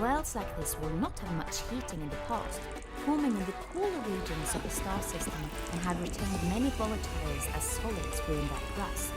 Worlds like this will not have much heating in the past, forming in the cooler regions of the star system and have retained many volatiles as solids within that crust.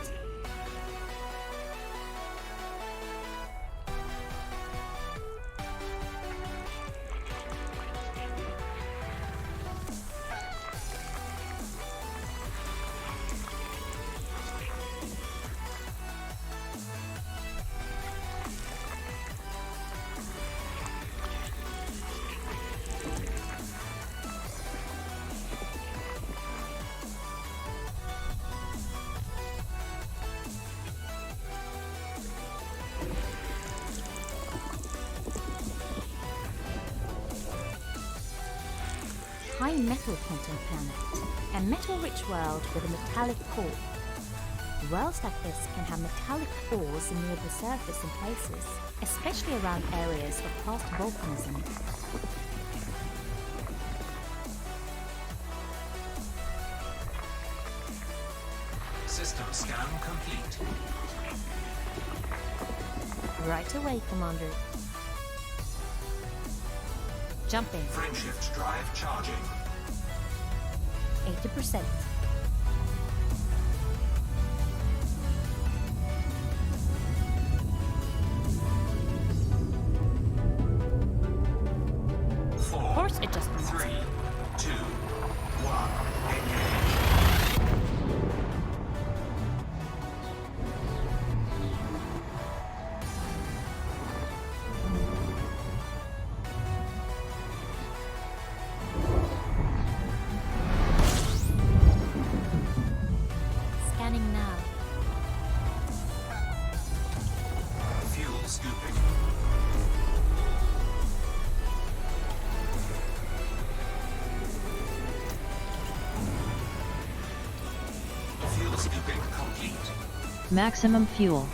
High metal content planet, a metal-rich world with a metallic core. Worlds like this can have metallic ores near the surface in places, especially around areas of past volcanism. System scan complete. Right away, Commander. Jumping. Frameshift drive charging. 80%. Course adjustment. 3, 2, 1, engage. complete. Maximum fuel.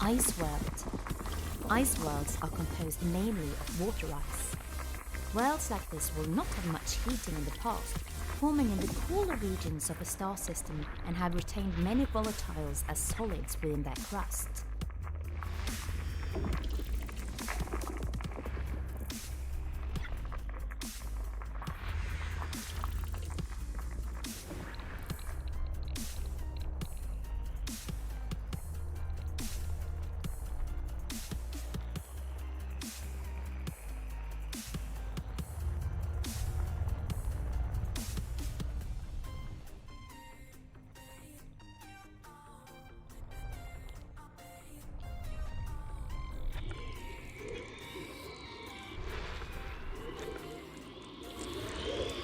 Ice world. Ice worlds are composed mainly of water ice. Worlds like this will not have much heating in the past, forming in the cooler regions of a star system and have retained many volatiles as solids within their crust.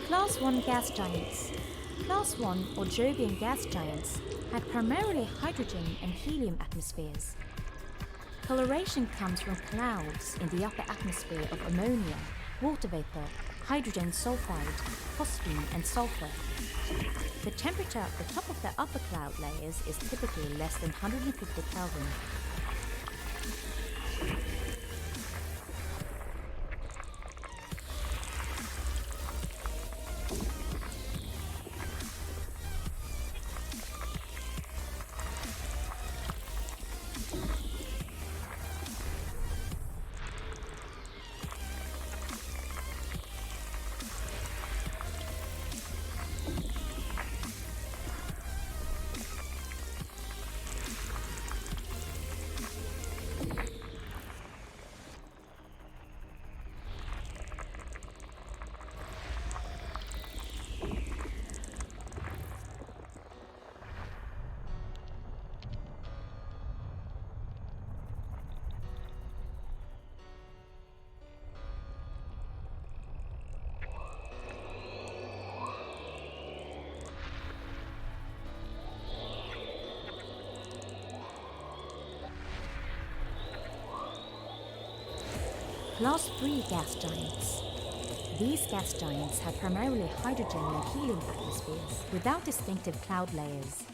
Class 1 gas giants. Class 1 or Jovian gas giants have primarily hydrogen and helium atmospheres. Coloration comes from clouds in the upper atmosphere of ammonia, water vapor, hydrogen sulfide, phosphine and sulfur. The temperature at the top of the upper cloud layers is typically less than 150 Kelvin. Class 3 gas giants. These gas giants have primarily hydrogen and helium atmospheres without distinctive cloud layers.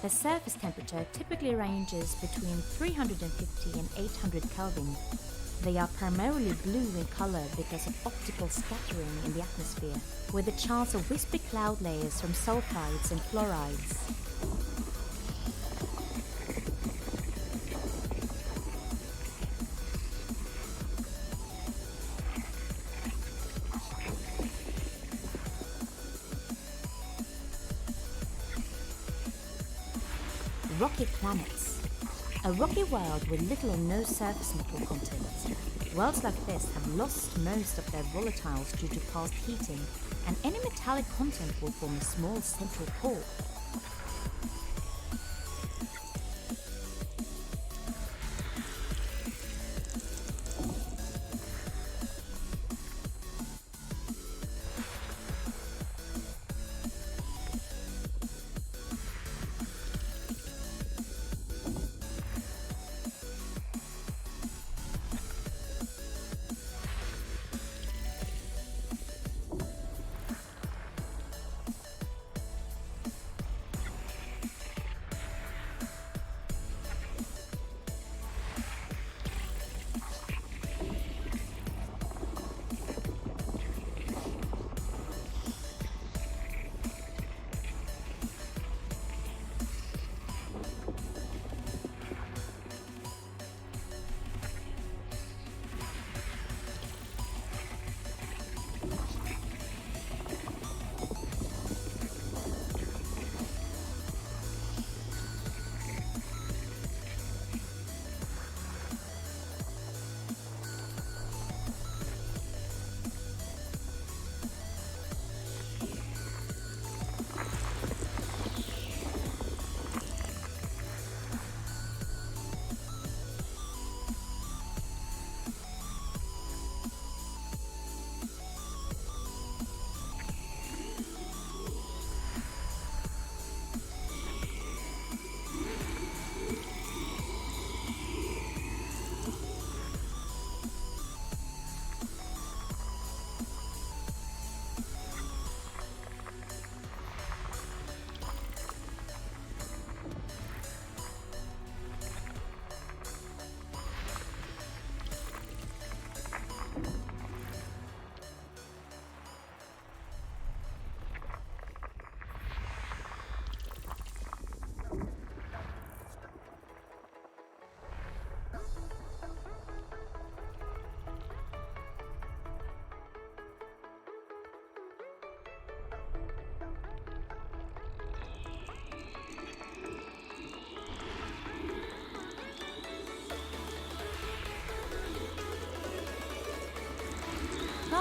Their surface temperature typically ranges between 350 and 800 Kelvin. They are primarily blue in color because of optical scattering in the atmosphere, with a chance of wispy cloud layers from sulfides and fluorides. Rocky planets. A rocky world with little or no surface metal content. Worlds like this have lost most of their volatiles due to past heating, and any metallic content will form a small central core.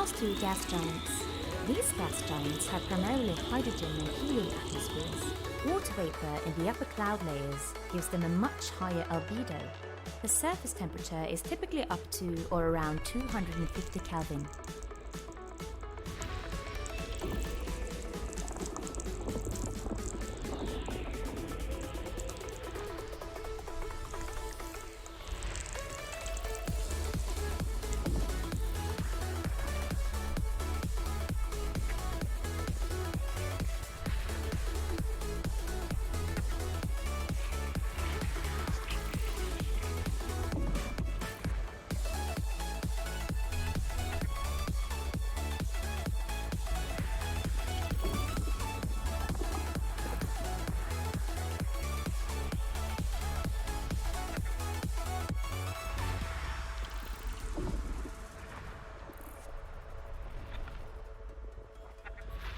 last two gas giants. These gas giants have primarily hydrogen and helium atmospheres. Water vapor in the upper cloud layers gives them a much higher albedo. The surface temperature is typically up to or around 250 Kelvin.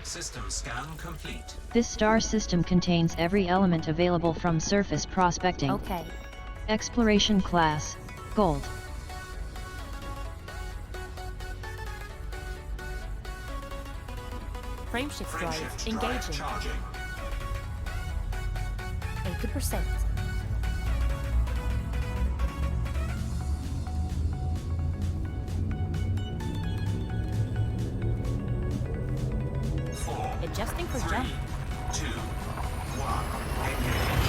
System scan complete. This star system contains every element available from surface prospecting. Okay. Exploration class, Gold. Frameshift drive Frameshift drive engaging. charging. 80%. Four, Adjusting for three, jump. 2, 1, engage.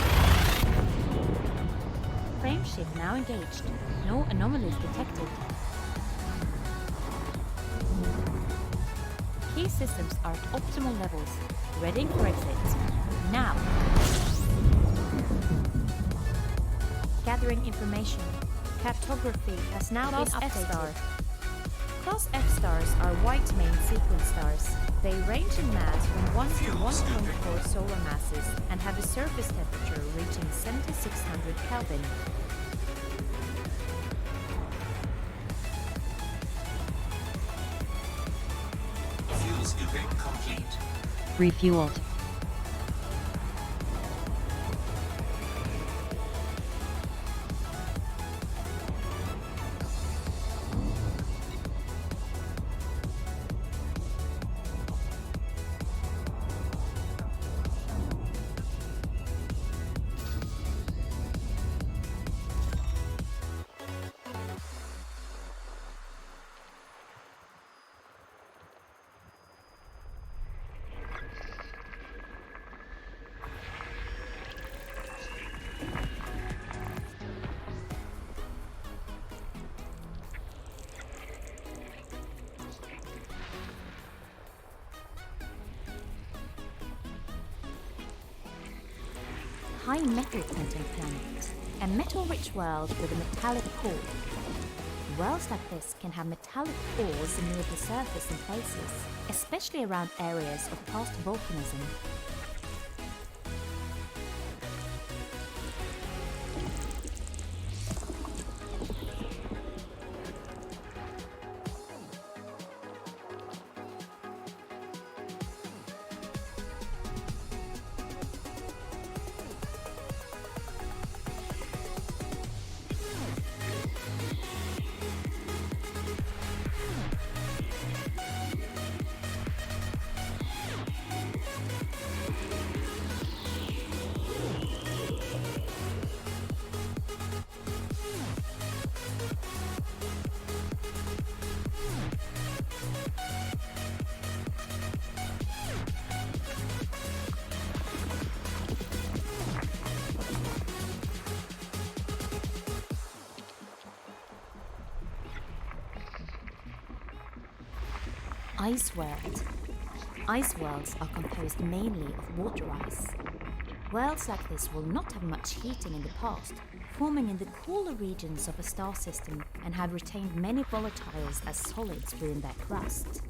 Frameshift now engaged. No anomalies detected. Key systems are at optimal levels. Ready for exit. Now. Gathering information. Cartography has now been updated. Class F stars are white main sequence stars. They range in mass from 1 to 1.4 solar masses and have a surface temperature reaching 7600 Kelvin. Fuel scooping complete. Refueled. High metal content planet, a metal-rich world with a metallic core. Worlds like this can have metallic ores near the surface in places, especially around areas of past volcanism. Ice world. Ice worlds are composed mainly of water ice. Worlds like this will not have much heating in the past, forming in the cooler regions of a star system and have retained many volatiles as solids within their crust.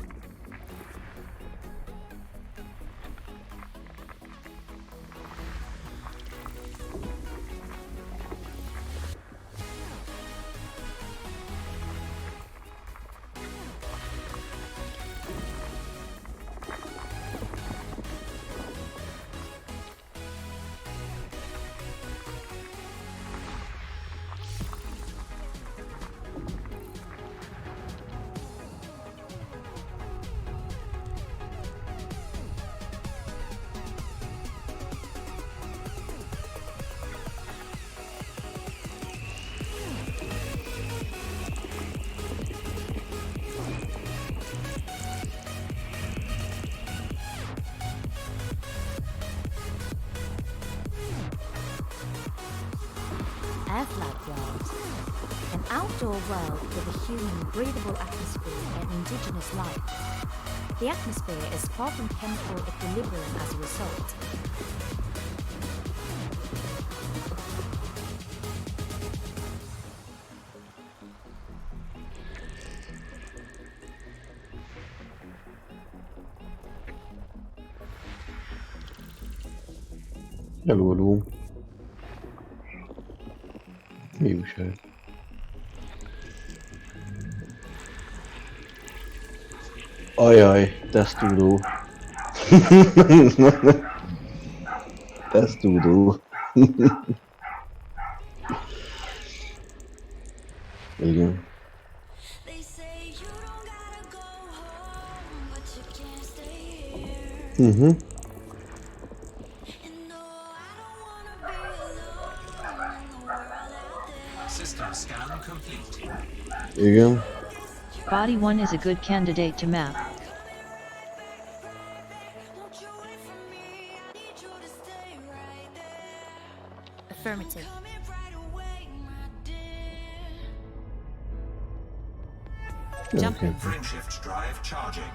Airflight world. An outdoor world with a human breathable atmosphere and indigenous life. The atmosphere is far from chemical equilibrium as a result. Elulunk. Mi újság? Ajaj, tesztúró. Tesztúró. Igen. They say you don't gotta go home, but you can't stay here. Mhm. And no, I don't wanna be alone in the world out there. System scan complete. Igen. Body 1 is a good candidate to map. Won't you wait for me? I need you to stay right there. Affirmative. Coming right away, my dear. Jumping. Frameshift drive charging.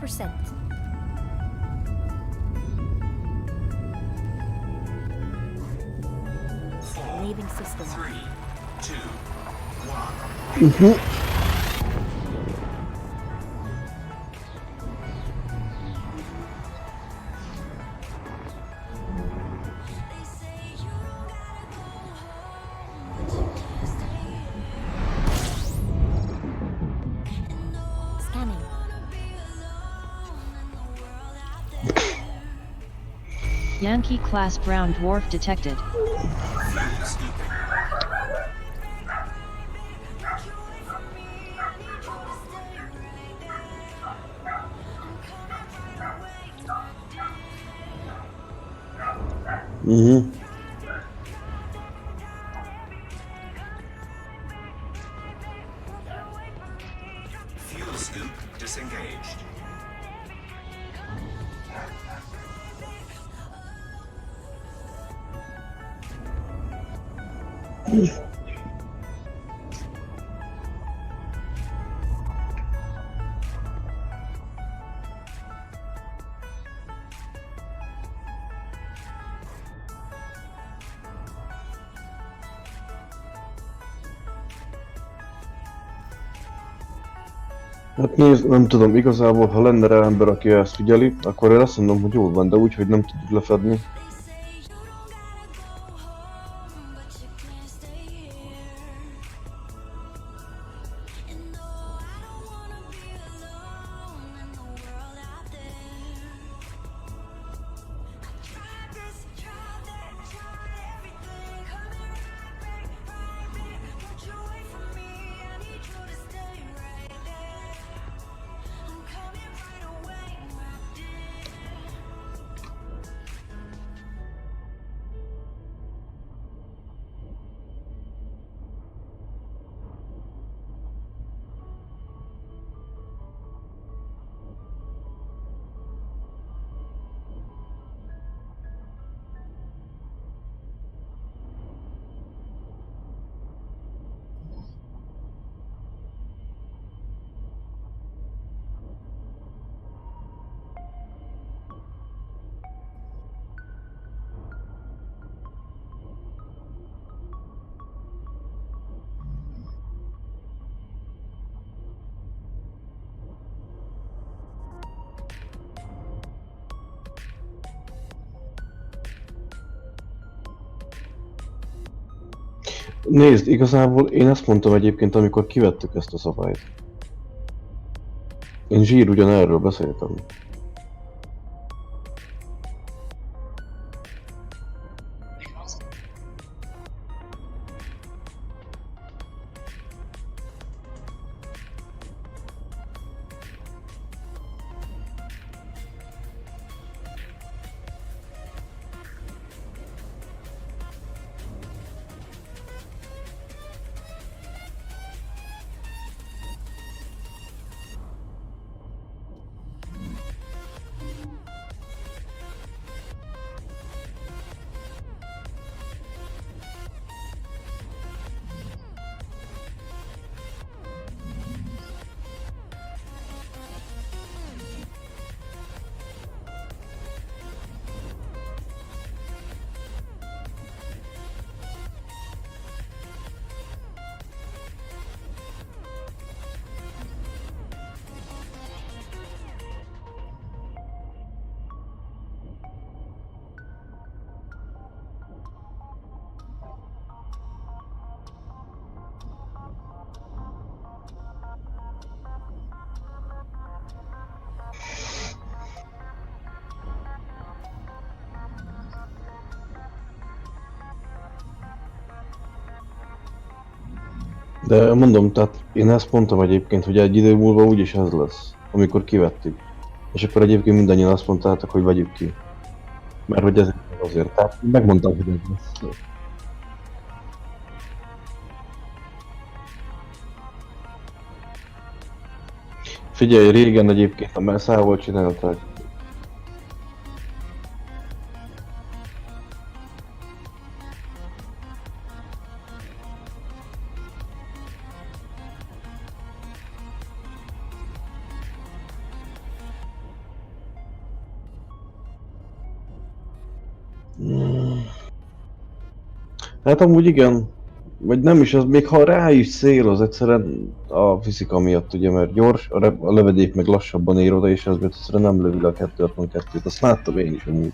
%. Four, Leaving system. 3, 2, 1. They say you don't gotta go home, but you can't stay here. And no, Scanning. I wanna be alone in the world out there. Yankee class brown dwarf detected. Fuel scooping. Won't you wait for me? I need you to stay right there. I'm coming right away, my dear. Mhm. Fuel scoop disengaged. Hát nézd, nem tudom, igazából ha lenne rá ember, aki ezt figyeli, akkor én azt mondom, hogy jól van, de úgy, hogy nem tudjuk lefedni. Nézd, igazából én ezt mondtam egyébként, amikor kivettük ezt a szabályt. Én zsír ugyanerről beszéltem. De mondom, tehát én ezt mondtam egyébként, hogy egy idő múlva úgyis ez lesz, amikor kivettük. És akkor egyébként mindannyian azt mondtátok, hogy vegyük ki. Mert hogy ez azért. Tehát megmondtam, hogy ez lesz. Figyelj, régen egyébként a messzával csinálták. Hát amúgy igen, vagy nem is, az még ha rá is szél, az egyszerűen a fizika miatt, ugye, mert gyors, a lövedék meg lassabban ér oda, és ezért egyszerűen nem lövi le a 262-t, azt láttam én is amúgy.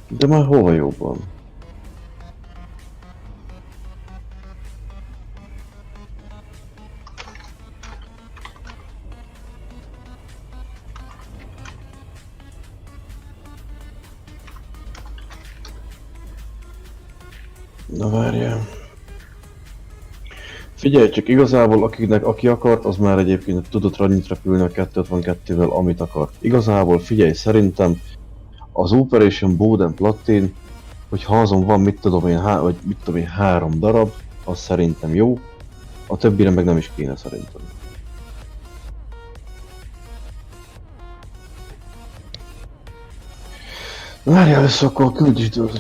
De már hova jobban? Na várjál. Figyelj csak, igazából aki akart, az már egyébként tudott annyit repülni a 252-vel, amit akart. Igazából figyelj, szerintem az Operation Boden Platin, hogyha azon van mit tudom én, vagy mit tudom én, 3 darab, az szerintem jó, a többire meg nem is kéne szerintem. Várjál össze, akkor küldj is tőle.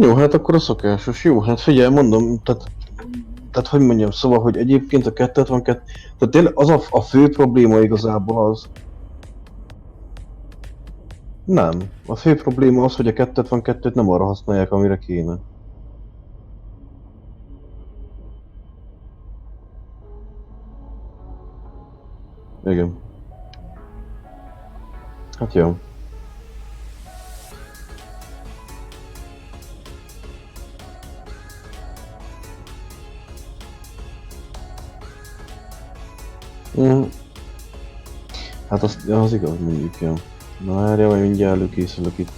Jó, hát akkor a szokásos. Jó, hát figyelj, mondom, tehát hogy mondjam, szóval, hogy egyébként a 262, tehát tényleg az a fő probléma igazából az... Nem. A fő probléma az, hogy a 252-t nem arra használják, amire kéne. Igen. Hát jó. Hát az igaz mondjuk, jó. Na várja, majd mindjárt előkészülök itt.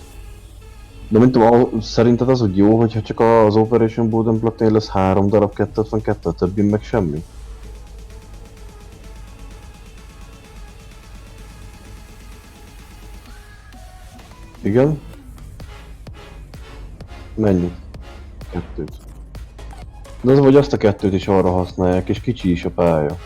De mint tudom, szerinted az úgy jó, hogyha csak az Operation Boden Platin lesz 3 darab 252, a többi meg semmi? Igen? Mennyit? 2. De az vagy azt a 2 is arra használják, és kicsi is a pálya.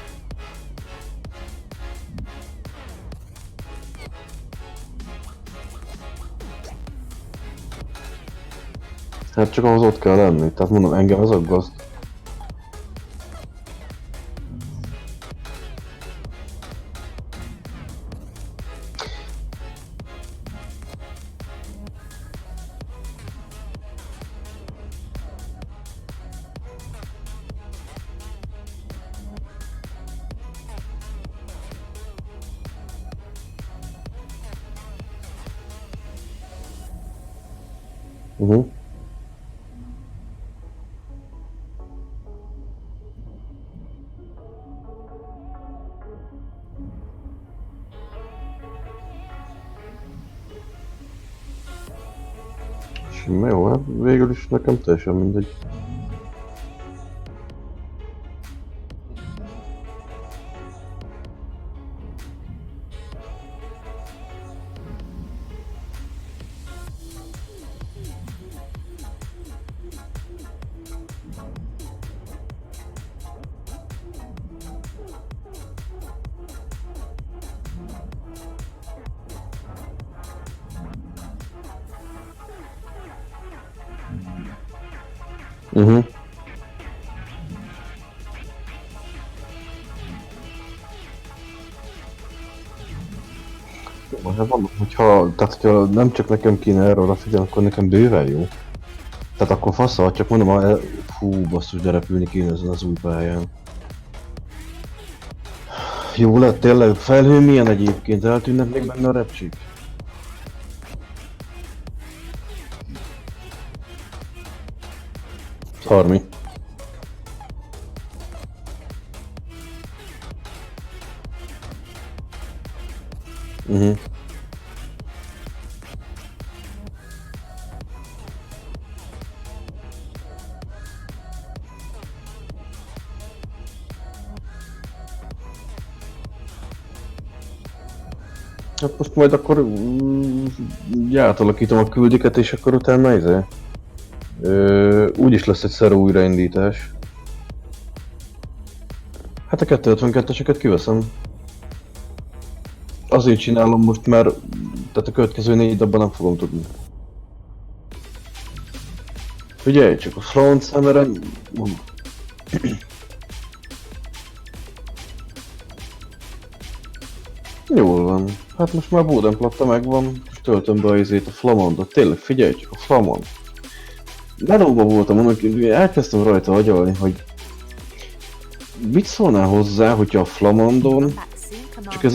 Hát csak ahhoz ott kell lenni, tehát mondom, engem az aggaszt. Jó, hát végül is nekem teljesen mindegy. Uh-huh. Hát mondom, hogyha nem csak nekem kéne erre odafigyelni, akkor nekem bőven jó. Tehát akkor faszal, csak mondom, fú, basszus, de repülni kéne ezen az új pályán. Jó lett, tényleg, felhő milyen egyébként, eltűnnek még benne a repcsik? Harmi. Uh-huh. Hát most majd akkor átalakítom a küldiket, és akkor utána úgyis lesz egy szerű újraindítás. Hát a 252-eseket kiveszem. Azért csinálom most, mert tehát a következő 4 abban nem fogom tudni. Figyelj, csak a front szemerem... Jól van. Hát most már Bodenplatte megvan, és töltöm be a Flamandot. Tényleg, figyelj csak, a Flamand. Melóba voltam, mondom, elkezdtem rajta agyalni, hogy mit szólnál hozzá, hogyha a Flamandon Back soon, csak Commander. ez